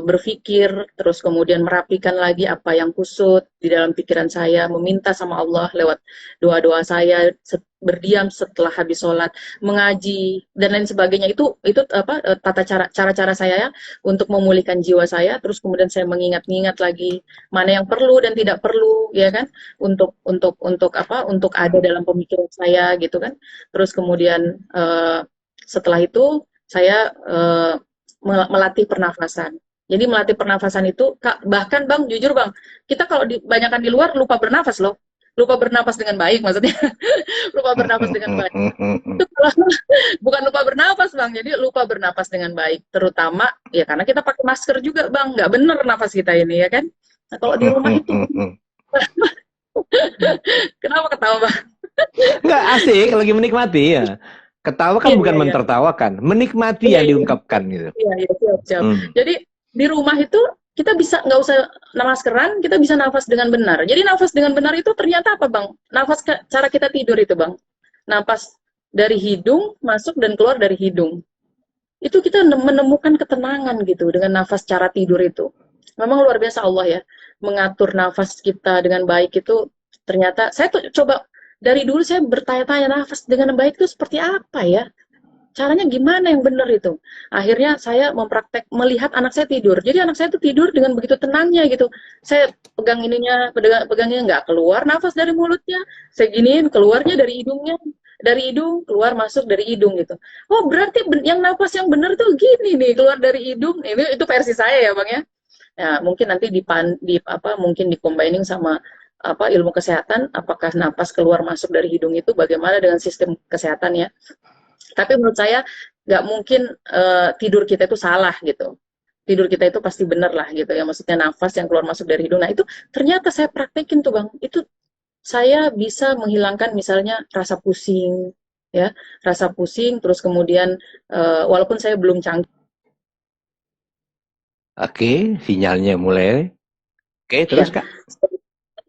berpikir, terus kemudian merapikan lagi apa yang kusut di dalam pikiran saya, meminta sama Allah lewat doa-doa saya, berdiam setelah habis sholat, mengaji dan lain sebagainya. Itu apa, tata cara-cara saya ya, untuk memulihkan jiwa saya. Terus kemudian saya mengingat-ingat lagi mana yang perlu dan tidak perlu ya kan, untuk apa, untuk ada dalam pemikiran saya gitu kan. Terus kemudian setelah itu saya melatih pernafasan. Jadi melatih pernafasan itu, Kak, bahkan Bang, jujur Bang, kita kalau banyakkan di luar lupa bernafas loh. Lupa bernafas dengan baik maksudnya. Lupa bernafas dengan baik. Itu kalau bukan lupa bernafas Bang, jadi lupa bernafas dengan baik. Terutama ya karena kita pakai masker juga Bang, nggak bener nafas kita ini ya kan. Nah, kalau di rumah itu kenapa ketawa Bang? nggak asik lagi menikmati ya. Ketawa kan Iya, iya, bukan iya. mentertawakan, menikmati Iya, yang iya. diungkapkan gitu. Iya, iya, siap, siap. Hmm. Jadi di rumah itu kita bisa nggak usah maskeran, kita bisa nafas dengan benar. Jadi nafas dengan benar itu ternyata apa, Bang? Cara kita tidur itu, Bang. Nafas dari hidung masuk dan keluar dari hidung. Itu kita menemukan ketenangan gitu dengan nafas cara tidur itu. Memang luar biasa Allah ya, mengatur nafas kita dengan baik itu. Ternyata saya tuh coba dari dulu saya bertanya-tanya, nafas dengan baik itu seperti apa ya? Caranya gimana yang benar itu? Akhirnya saya melihat anak saya tidur. Jadi anak saya tuh tidur dengan begitu tenangnya gitu. Saya pegang ininya, pegangnya nggak keluar nafas dari mulutnya. Saya giniin, keluarnya dari hidungnya, dari hidung, keluar masuk dari hidung gitu. Oh, berarti yang nafas yang benar tuh gini nih, keluar dari hidung. Itu versi saya ya, Bang ya. Ya, mungkin nanti di apa, mungkin combining sama apa, ilmu kesehatan, apakah napas keluar masuk dari hidung itu bagaimana dengan sistem kesehatan ya. Tapi menurut saya nggak mungkin tidur kita itu salah gitu. Tidur kita itu pasti benar lah gitu ya. Maksudnya nafas yang keluar masuk dari hidung. Nah itu ternyata saya praktekin tuh Bang. Itu saya bisa menghilangkan misalnya rasa pusing, ya, rasa pusing. Terus kemudian walaupun saya belum canggih. Oke, sinyalnya mulai. Oke, Ya, terus Kak.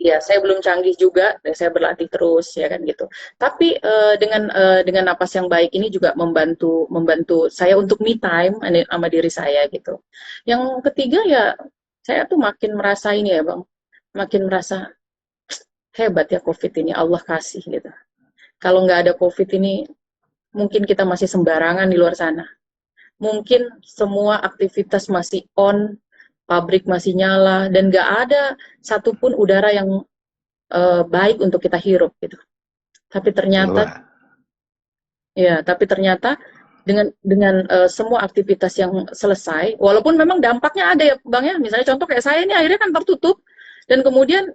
ya saya belum canggih juga, dan saya berlatih terus ya kan gitu. Tapi dengan napas yang baik ini juga membantu membantu saya untuk me time sama diri saya gitu. Yang ketiga ya saya tuh makin merasa ini ya Bang, makin merasa hebat ya COVID ini Allah kasih gitu. Kalau nggak ada COVID ini mungkin kita masih sembarangan di luar sana. Mungkin semua aktivitas masih on, pabrik masih nyala, dan nggak ada satupun udara yang baik untuk kita hirup gitu. Tapi ternyata, Wah, tapi ternyata dengan semua aktivitas yang selesai, walaupun memang dampaknya ada ya Bang ya, misalnya contoh kayak saya ini akhirnya kan tertutup, dan kemudian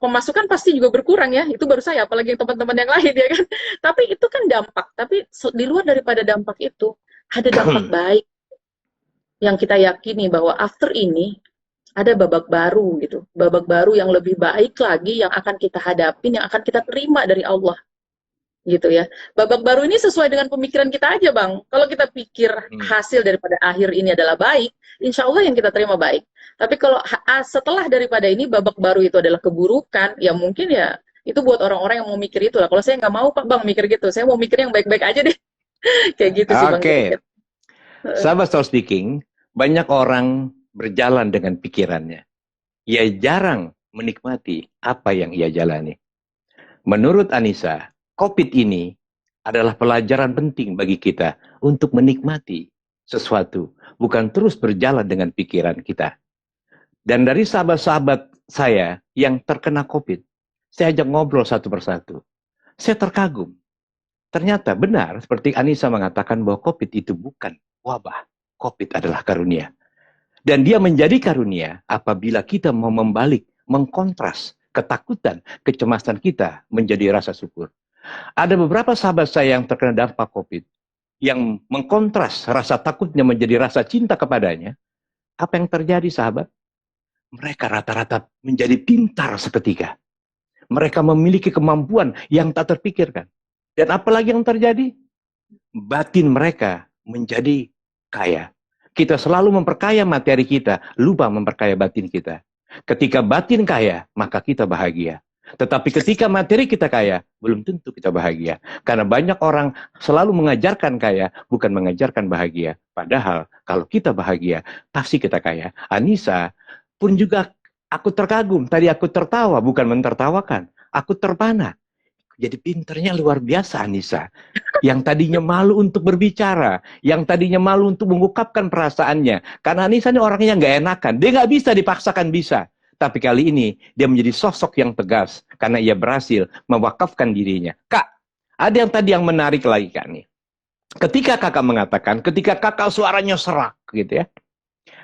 pemasukan pasti juga berkurang ya, itu baru saya, apalagi teman-teman yang lain ya kan. Tapi itu kan dampak, tapi di luar daripada dampak itu, ada dampak baik yang kita yakini bahwa after ini ada babak baru gitu, babak baru yang lebih baik lagi yang akan kita hadapin, yang akan kita terima dari Allah gitu ya. Babak baru ini sesuai dengan pemikiran kita aja Bang. Kalau kita pikir hmm. hasil daripada akhir ini adalah baik, insya Allah yang kita terima baik. Tapi kalau setelah daripada ini babak baru itu adalah keburukan, ya mungkin ya itu buat orang-orang yang mau mikir itu lah. Kalau saya nggak mau Pak Bang mikir gitu, saya mau mikir yang baik-baik aja deh. Kayak gitu sih Bang Oke, kira-kira. sahabat Soul Speaking, banyak orang berjalan dengan pikirannya. Ia jarang menikmati apa yang ia jalani. Menurut Anissa, COVID ini adalah pelajaran penting bagi kita untuk menikmati sesuatu, bukan terus berjalan dengan pikiran kita. Dan dari sahabat-sahabat saya yang terkena COVID, saya ajak ngobrol satu persatu. Saya terkagum. Ternyata benar seperti Anissa mengatakan bahwa COVID itu bukan wabah. COVID adalah karunia. Dan dia menjadi karunia apabila kita mau membalik, mengkontras ketakutan, kecemasan kita menjadi rasa syukur. Ada beberapa sahabat saya yang terkena dampak COVID, yang mengkontras rasa takutnya menjadi rasa cinta kepadanya. Apa yang terjadi sahabat? Mereka rata-rata menjadi pintar seketika. Mereka memiliki kemampuan yang tak terpikirkan. Dan apalagi yang terjadi? Batin mereka menjadi kaya. Kita selalu memperkaya materi kita, lupa memperkaya batin kita. Ketika batin kaya, maka kita bahagia. Tetapi ketika materi kita kaya, belum tentu kita bahagia. Karena banyak orang selalu mengajarkan kaya, bukan mengajarkan bahagia. Padahal kalau kita bahagia, pasti kita kaya. Anissa pun juga aku terkagum. Tadi aku tertawa, bukan mentertawakan. Aku terpana. Jadi pinternya luar biasa Anissa. Yang tadinya malu untuk berbicara, yang tadinya malu untuk mengungkapkan perasaannya. Karena Anissa ini orangnya nggak enakan. Dia nggak bisa dipaksakan bisa. Tapi kali ini dia menjadi sosok yang tegas karena ia berhasil mewakafkan dirinya. Kak, ada yang tadi yang menarik lagi Kak nih. Ketika kakak mengatakan, ketika kakak suaranya serak gitu ya,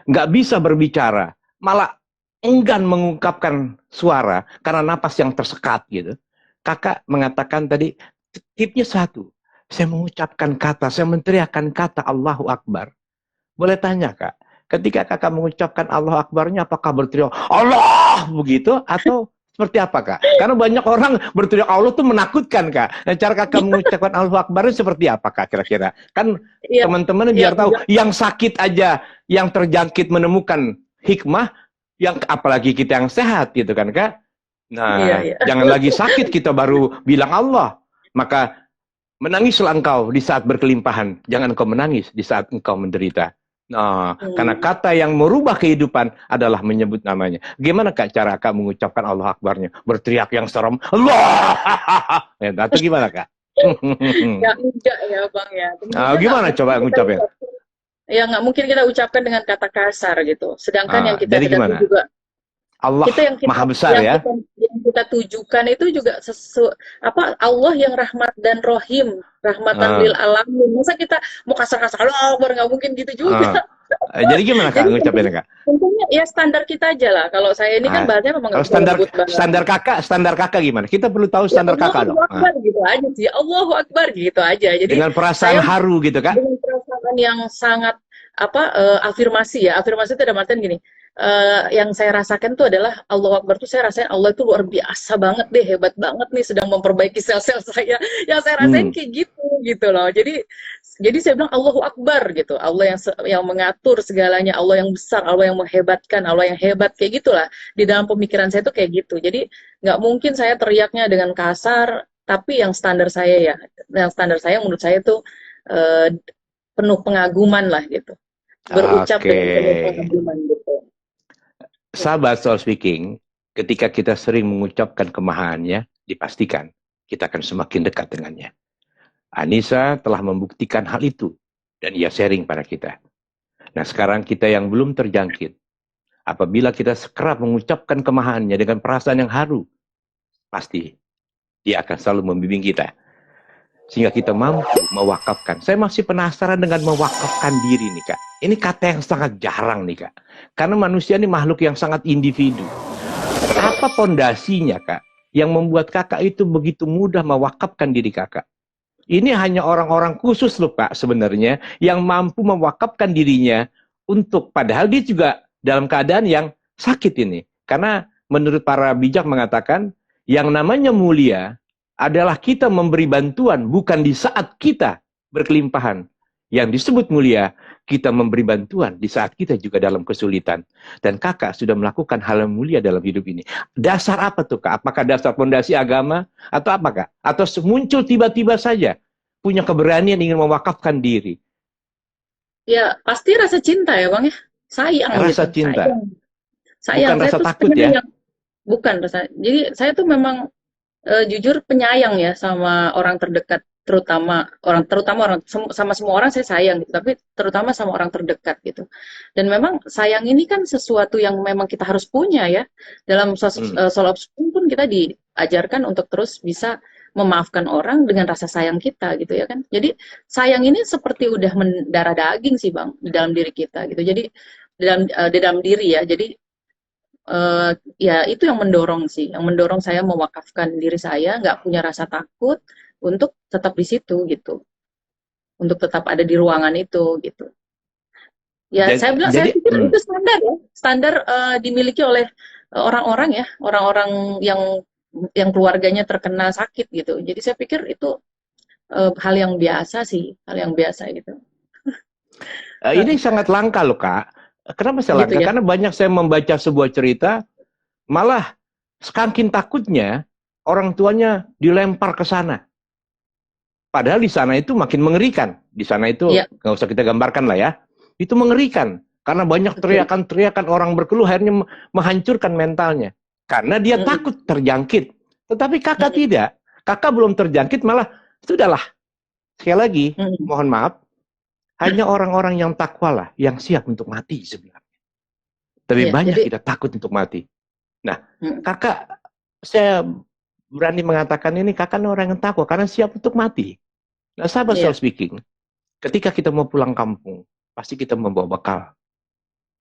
nggak bisa berbicara, malah enggan mengungkapkan suara karena napas yang tersekat gitu. Kakak mengatakan tadi, tipnya satu, saya mengucapkan kata, saya menteriakkan kata Allahu Akbar. Boleh tanya kak, ketika kakak mengucapkan Allahu Akbarnya, apakah berteriak Allah begitu atau seperti apa kak? Karena banyak orang berteriak Allah itu menakutkan kak. Dan cara kakak mengucapkan Allahu Akbarnya seperti apa kak kira-kira? Kan Iya, teman-teman iya, biar tahu, yang sakit aja, yang terjangkit menemukan hikmah, yang apalagi kita yang sehat gitu kan kak? iya, Nah, iya. jangan lagi sakit kita baru bilang Allah. Maka menangislah engkau di saat berkelimpahan. Jangan engkau menangis di saat engkau menderita. Nah, karena Hmm. kata yang merubah kehidupan adalah menyebut namanya. Gimana kak cara kak mengucapkan Allah Akbarnya? Berteriak yang serem, Allah! Atau gimana kak? Ya enggak ya Bang ya. Nah, Tentunya nggak gimana mungkin coba kita ngucapnya? ucapkan, ya nggak mungkin kita ucapkan dengan kata kasar gitu. Sedangkan yang Nah, kita jadi hadapi gimana? juga Allah kita Maha Besar yang ya. kita yang kita tujukan itu juga apa Allah yang rahmat dan rohim, rahmatan lil Ah, alamin. Masa kita mau kasar-kasar Allah Akbar, nggak mungkin gitu juga. ah. Jadi gimana kak Jadi ngucapinnya kak? tentunya ya standar kita aja lah. Kalau saya ini kan Ah, bahasanya memang nggak kalau bisa lembut banget. standar kakak gimana? Kita perlu tahu Ya standar kakak Allahu dong. Ah, Akbar gitu aja sih. Allahu Akbar gitu aja. Jadi dengan perasaan saya haru gitu kak. dengan perasaan yang sangat afirmasi ya. Afirmasi itu ada artian gini. yang saya rasakan tuh adalah Allahu Akbar tuh saya rasain Allah itu luar biasa banget deh, hebat banget nih sedang memperbaiki sel-sel saya. Yang saya rasain Hmm. kayak gitu gitu loh. Jadi saya bilang Allahu Akbar gitu. Allah yang mengatur segalanya, Allah yang besar, Allah yang menghebatkan, Allah yang hebat kayak gitulah. Di dalam pemikiran saya tuh kayak gitu. Jadi nggak mungkin saya teriaknya dengan kasar, tapi yang standar saya ya, yang standar saya menurut saya tuh eh, penuh pengaguman lah gitu. Berucap Oke. dengan penuh pengaguman gitu. Sahabat soul speaking, ketika kita sering mengucapkan kemahannya, dipastikan kita akan semakin dekat dengannya. Anissa telah membuktikan hal itu dan ia sharing pada kita. Nah, sekarang kita yang belum terjangkit, apabila kita sekerap mengucapkan kemahannya dengan perasaan yang haru, pasti dia akan selalu membimbing kita sehingga kita mampu mewakafkan. Saya masih penasaran dengan mewakafkan diri nih Kak. Ini kata yang sangat jarang nih Kak. Karena manusia ini makhluk yang sangat individu. Apa pondasinya Kak yang membuat Kakak itu begitu mudah mewakafkan diri Kakak? Ini hanya orang-orang khusus loh Pak sebenarnya yang mampu mewakafkan dirinya untuk padahal dia juga dalam keadaan yang sakit ini. Karena menurut para bijak mengatakan yang namanya mulia adalah kita memberi bantuan bukan di saat kita berkelimpahan. Yang disebut mulia, kita memberi bantuan di saat kita juga dalam kesulitan. Dan kakak sudah melakukan hal yang mulia dalam hidup ini. Dasar apa tuh kak? Apakah dasar fondasi agama? Atau apa kak? Atau muncul tiba-tiba saja punya keberanian ingin mewakafkan diri? Ya, pasti rasa cinta ya, Bang ya. Sayang Rasa gitu, cinta, sayang. Sayang, bukan saya rasa tuh takut ya? penyayang. Bukan rasa. Jadi saya tuh memang jujur penyayang ya sama orang terdekat, terutama orang sama semua orang saya sayang gitu, tapi terutama sama orang terdekat gitu. Dan memang sayang ini kan sesuatu yang memang kita harus punya ya. Dalam Hmm. Soul of Spoon pun kita diajarkan untuk terus bisa memaafkan orang dengan rasa sayang kita gitu ya kan. Jadi sayang ini seperti udah mendarah daging sih Bang di dalam diri kita gitu. Jadi di dalam diri ya. Jadi ya itu yang mendorong sih, yang mendorong saya mewakafkan diri saya, nggak punya rasa takut untuk tetap di situ gitu, untuk tetap ada di ruangan itu gitu. Ya saya Jadi, pikir itu standar ya, standar dimiliki oleh orang-orang ya, orang-orang yang keluarganya terkena sakit gitu. Jadi saya pikir itu hal yang biasa sih, hal yang biasa gitu. ini sangat langka loh kak. Kenapa saya Gitu langka? ya. Karena banyak saya membaca sebuah cerita, malah saking takutnya orang tuanya dilempar ke sana. Padahal di sana itu makin mengerikan. Di sana itu Iya, nggak usah kita gambarkan lah ya. Itu mengerikan karena banyak betul. teriakan-teriakan orang berkeluh akhirnya menghancurkan mentalnya. Karena dia Mm-mm. takut terjangkit. Tetapi kakak Mm-mm. tidak. Kakak belum terjangkit malah sudahlah. Sekali lagi, Mm-mm. mohon maaf, hanya orang-orang yang takwa lah yang siap untuk mati sebenarnya. Tapi Iya, banyak jadi kita takut untuk mati. Nah, mm, kakak, saya berani mengatakan ini kakak orang yang takwa karena siap untuk mati. Nah, sahabat iya, self speaking, ketika kita mau pulang kampung, pasti kita membawa bekal.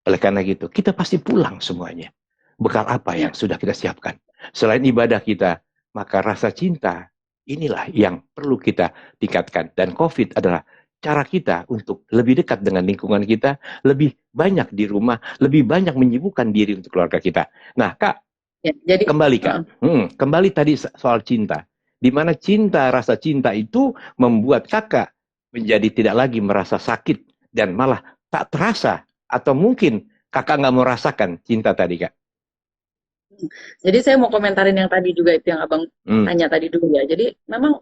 Oleh karena gitu, kita pasti pulang semuanya. Bekal apa iya, yang sudah kita siapkan? Selain ibadah kita, maka rasa cinta inilah yang perlu kita tingkatkan. Dan COVID adalah cara kita untuk lebih dekat dengan lingkungan kita, lebih banyak di rumah, lebih banyak menyibukkan diri untuk keluarga kita. Nah, Kak, iya. Jadi kembali Kak. Kembali tadi soal cinta. Di mana cinta, rasa cinta itu membuat kakak menjadi tidak lagi merasa sakit dan malah tak terasa. Atau mungkin kakak nggak merasakan cinta tadi Kak. Jadi saya mau komentarin yang tadi juga itu yang Abang Hmm. tanya tadi dulu ya. Jadi memang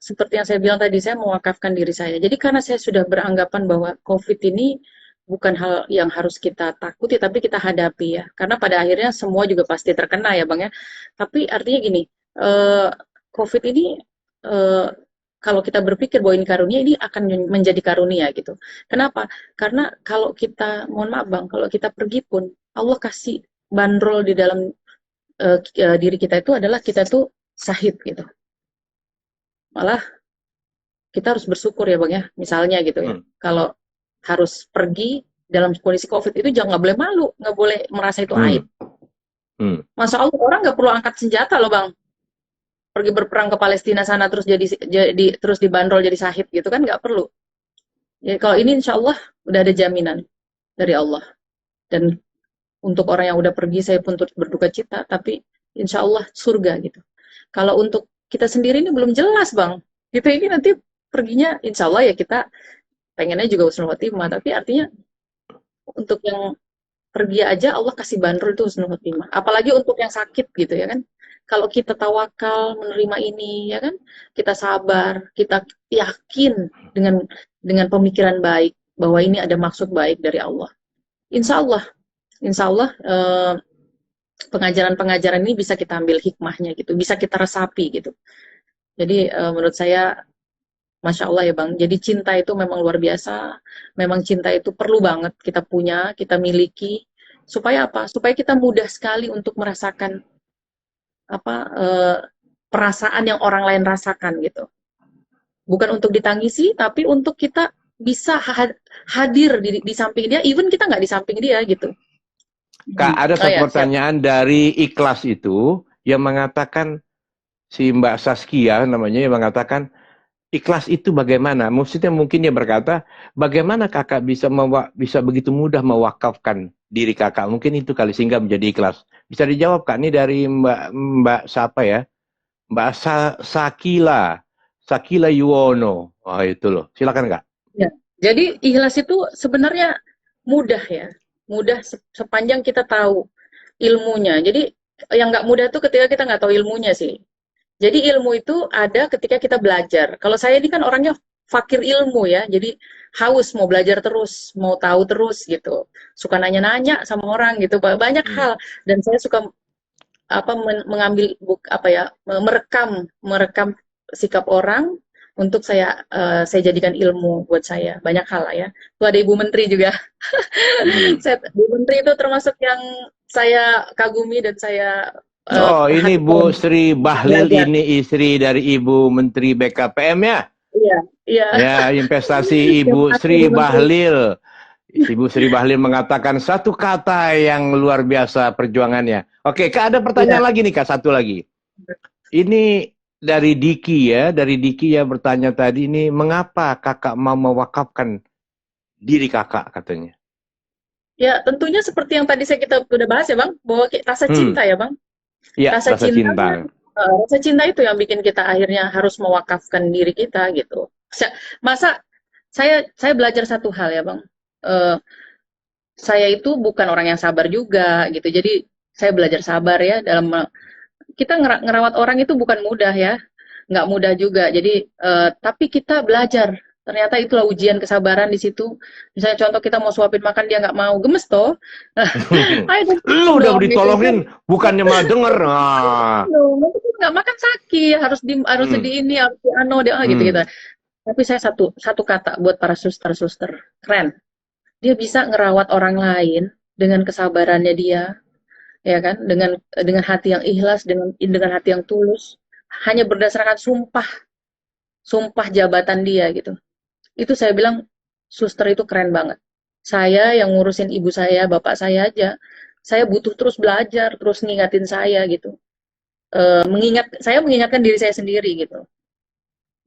seperti yang saya bilang tadi, saya mewakafkan diri saya. Jadi karena saya sudah beranggapan bahwa COVID ini bukan hal yang harus kita takuti, tapi kita hadapi ya. Karena pada akhirnya semua juga pasti terkena ya Bang ya. Tapi artinya gini, eh, COVID ini eh, kalau kita berpikir bahwa ini karunia, ini akan menjadi karunia gitu. Kenapa? Karena kalau kita, mohon maaf Bang, kalau kita pergi pun, Allah kasih bandrol di dalam diri kita itu adalah kita tuh sahid gitu. Malah kita harus bersyukur ya Bang ya. Misalnya gitu ya. Hmm. Kalau harus pergi dalam kondisi COVID itu jangan nggak boleh malu, nggak boleh merasa itu Hmm. aib. Hmm. Masa Allah orang nggak perlu angkat senjata loh Bang. Pergi berperang ke Palestina sana terus terus dibanderol jadi sahid gitu kan nggak perlu. Ya, kalau ini insya Allah udah ada jaminan dari Allah dan Untuk orang yang udah pergi, saya pun turut berduka cita, tapi insya Allah surga gitu. Kalau untuk kita sendiri ini belum jelas, Bang. Kita ini nanti perginya, insya Allah ya kita pengennya juga husnul khotimah, tapi artinya untuk yang pergi aja Allah kasih bandrol itu husnul khotimah. Apalagi untuk yang sakit gitu ya kan. Kalau kita tawakal menerima ini ya kan, kita sabar, kita yakin dengan pemikiran baik bahwa ini ada maksud baik dari Allah. Insya Allah, insya Allah pengajaran-pengajaran ini bisa kita ambil hikmahnya gitu, bisa kita resapi gitu. Jadi menurut saya Masya Allah ya Bang, jadi cinta itu memang luar biasa, memang cinta itu perlu banget kita punya, kita miliki, supaya apa? Supaya kita mudah sekali untuk merasakan apa perasaan yang orang lain rasakan gitu. Bukan untuk ditangisi, tapi untuk kita bisa hadir di samping dia, even kita nggak di samping dia gitu. Kak, ada Oh satu ya, siap. pertanyaan dari Ikhlas itu yang mengatakan, si Mbak Saskia namanya, yang mengatakan ikhlas itu bagaimana? Maksudnya mungkin dia berkata, bagaimana kakak bisa begitu mudah mewakafkan diri kakak? Mungkin itu kali sehingga menjadi ikhlas. Bisa dijawab Kak? Ini dari Mbak siapa ya? Mbak Sakila Yuwono. Oh itu loh. Silakan Kak. Ya. Jadi ikhlas itu sebenarnya mudah ya, mudah sepanjang kita tahu ilmunya. Jadi yang nggak mudah tuh ketika kita nggak tahu ilmunya sih. Jadi ilmu itu ada ketika kita belajar. Kalau saya ini kan orangnya fakir ilmu ya, jadi haus mau belajar terus, mau tahu terus gitu. Suka nanya-nanya sama orang gitu, banyak Hmm. hal. Dan saya suka mengambil apa ya, merekam merekam sikap orang untuk saya jadikan ilmu buat saya. Banyak hal lah ya. Tuh ada Ibu Menteri juga. Hmm. Ibu Menteri itu termasuk yang saya kagumi dan saya Oh ini perhatikan Bu Sri Bahlil, belajar. ini istri dari Ibu Menteri BKPM ya? Iya, iya. Ya, investasi Terima Ibu kasih Sri Ibu Menteri. Bahlil. Ibu Sri Bahlil mengatakan satu kata yang luar biasa perjuangannya. Oke, Kak, ada pertanyaan Iya. lagi nih Kak, satu lagi. Ini dari Diki ya, dari Diki ya bertanya tadi ini, mengapa kakak mau mewakafkan diri kakak katanya? Ya, tentunya seperti yang tadi kita udah bahas ya, Bang, bahwa rasa Hmm, cinta ya, Bang. ya Rasa rasa cinta, cinta. rasa cinta itu yang bikin kita akhirnya harus mewakafkan diri kita gitu. Masa saya belajar satu hal ya, Bang. Eh, saya itu bukan orang yang sabar juga gitu. Jadi saya belajar sabar ya dalam kita ngerawat orang itu bukan mudah ya, nggak mudah juga. Jadi tapi kita belajar. Ternyata itulah ujian kesabaran di situ. Misalnya contoh kita mau suapin makan dia nggak mau, gemes toh. Ayo dong, Lu udah dong gitu kan. ditolongin, bukannya malah denger. Ah. Nanti kan nggak makan sakit, harus di Hmm, ini, harus di ano, dia gitu hmm. gitu. Tapi saya satu satu kata buat para suster-suster, keren. Dia bisa ngerawat orang lain dengan kesabarannya dia, ya kan? Dengan hati yang ikhlas, dengan hati yang tulus, hanya berdasarkan sumpah, sumpah jabatan dia gitu. Itu saya bilang suster itu keren banget. Saya yang ngurusin ibu saya, bapak saya aja, saya butuh terus belajar, terus ngingatin saya gitu. Saya mengingatkan diri saya sendiri gitu.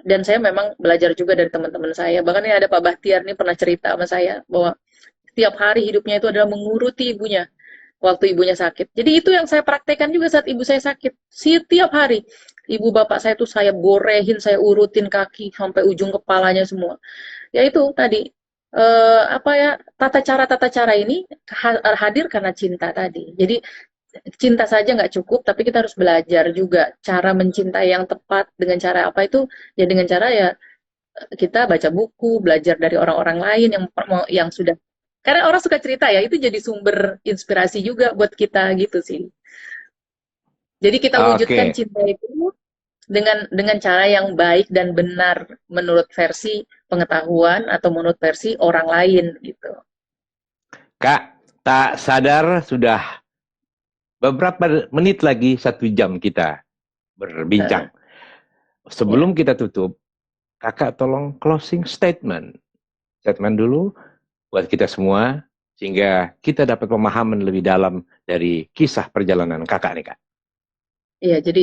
Dan saya memang belajar juga dari teman-teman saya. Bahkan ini ada Pak Bahtiar nih pernah cerita sama saya bahwa setiap hari hidupnya itu adalah menguruti ibunya waktu ibunya sakit. Jadi itu yang saya praktekkan juga saat ibu saya sakit. Setiap hari ibu bapak saya tuh saya borehin, saya urutin kaki sampai ujung kepalanya semua. Ya itu tadi apa ya, tata cara ini hadir karena cinta tadi. Jadi cinta saja nggak cukup, tapi kita harus belajar juga cara mencintai yang tepat dengan cara apa itu ya dengan cara ya kita baca buku, belajar dari orang-orang lain yang sudah karena orang suka cerita ya, itu jadi sumber inspirasi juga buat kita gitu sih. Jadi kita wujudkan Oke, cinta itu dengan cara yang baik dan benar menurut versi pengetahuan atau menurut versi orang lain gitu. Kak, tak sadar sudah beberapa menit lagi 1 jam kita Uh, berbincang. ya. Sebelum kita tutup, kakak tolong closing statement. Statement dulu buat kita semua, sehingga kita dapat pemahaman lebih dalam dari kisah perjalanan kakak nih kak. Iya, jadi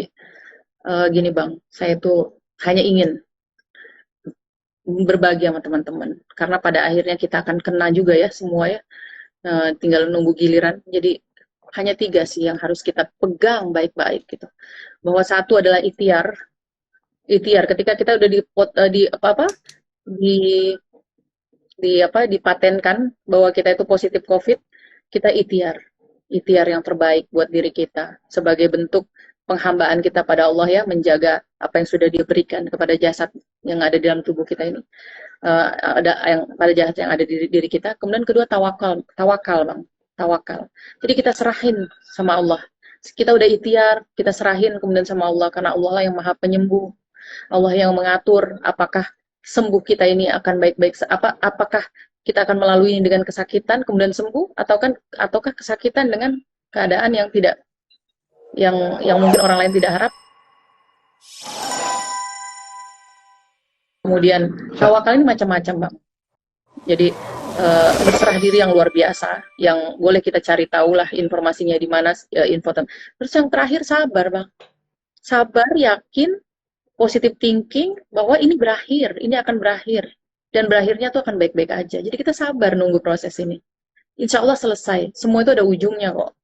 gini Bang, saya tuh hanya ingin berbagi sama teman-teman. Karena pada akhirnya kita akan kena juga ya semua ya. tinggal nunggu giliran. Jadi hanya 3 sih yang harus kita pegang baik-baik gitu. Bahwa satu adalah ikhtiar, ikhtiar ketika kita udah di apa-apa di dipatenkan bahwa kita itu positif COVID, kita ikhtiar. Ikhtiar yang terbaik buat diri kita sebagai bentuk penghambaan kita pada Allah ya, menjaga apa yang sudah diberikan kepada jasad yang ada di dalam tubuh kita ini. Ada yang pada jasad yang ada di diri kita. Kemudian kedua tawakal, tawakal Bang, tawakal. Jadi kita serahin sama Allah. Kita udah ikhtiar, kita serahin kemudian sama Allah karena Allah lah yang Maha Penyembuh. Allah yang mengatur apakah sembuh kita ini akan baik-baik apakah kita akan melalui ini dengan kesakitan kemudian sembuh ataukah kesakitan dengan keadaan yang tidak yang mungkin orang lain tidak harap. Kemudian tawakal ini macam-macam Bang. Jadi berserah diri yang luar biasa yang boleh kita cari tahu lah informasinya di mana info. Terus yang terakhir sabar Bang. Sabar, yakin, positive thinking bahwa ini berakhir, ini akan berakhir. Dan berakhirnya tuh akan baik-baik aja. Jadi kita sabar nunggu proses ini. Insya Allah selesai. Semua itu ada ujungnya kok.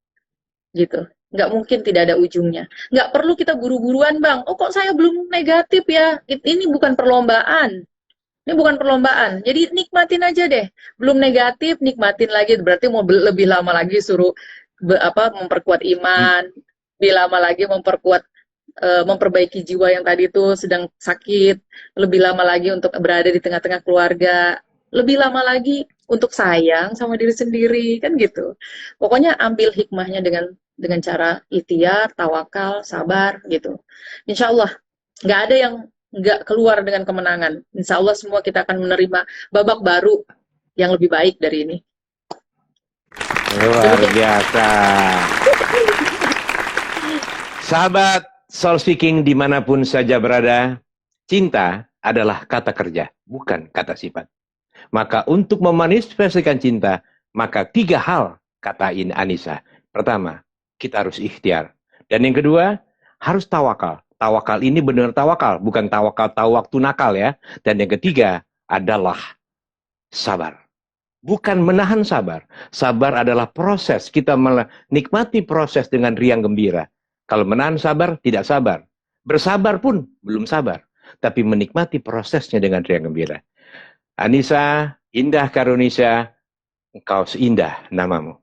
Gitu. Nggak mungkin tidak ada ujungnya. Nggak perlu kita buru-buruan Bang. Oh kok saya belum negatif ya? Ini bukan perlombaan. Ini bukan perlombaan. Jadi nikmatin aja deh. Belum negatif, nikmatin lagi. Berarti mau lebih lama lagi suruh memperkuat iman. Lebih lama lagi memperbaiki jiwa yang tadi itu sedang sakit, lebih lama lagi untuk berada di tengah-tengah keluarga, lebih lama lagi untuk sayang sama diri sendiri, kan gitu. Pokoknya ambil hikmahnya dengan cara ikhtiar, tawakal, sabar, gitu. Insya Allah, nggak ada yang nggak keluar dengan kemenangan. Insya Allah semua kita akan menerima babak baru yang lebih baik dari ini. Luar biasa. Sahabat Soul Speaking dimanapun saja berada, cinta adalah kata kerja, bukan kata sifat. Maka untuk memanifestasikan cinta, maka 3 hal katain Anissa. Pertama, kita harus ikhtiar. Dan yang kedua, harus tawakal. Tawakal ini benar tawakal, bukan tawakal tahu waktu nakal ya. Dan yang ketiga adalah sabar. Bukan menahan sabar. Sabar adalah proses, kita menikmati proses dengan riang gembira. Kalau menahan sabar, tidak sabar. Bersabar pun belum sabar. Tapi menikmati prosesnya dengan riang gembira. Anissa, Indah Karunisha, engkau seindah namamu.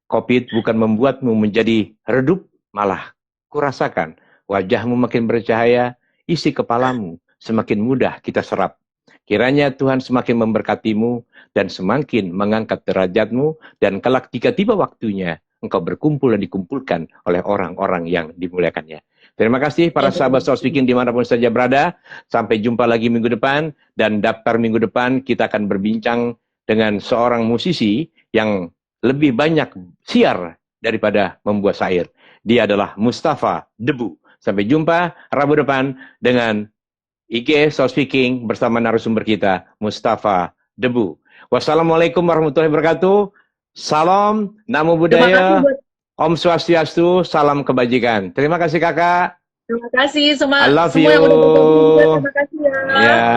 COVID bukan membuatmu menjadi redup, malah kurasakan wajahmu makin bercahaya, isi kepalamu semakin mudah kita serap. Kiranya Tuhan semakin memberkatimu dan semakin mengangkat derajatmu, dan kelak jika tiba waktunya, engkau berkumpul dan dikumpulkan oleh orang-orang yang dimuliakannya. Terima kasih para sahabat Soul Speaking dimanapun saja berada. Sampai jumpa lagi minggu depan. Dan daftar minggu depan kita akan berbincang dengan seorang musisi yang lebih banyak siar daripada membuat syair. Dia adalah Mustafa Debu. Sampai jumpa Rabu depan dengan IG Soul Speaking bersama narasumber kita Mustafa Debu. Wassalamualaikum warahmatullahi wabarakatuh. Salam, namo buddhaya, Om Swastiastu, salam kebajikan. Terima kasih kakak. Terima kasih semua I love semua you. yang udah berbagi juga. Terima kasih ya. Ya.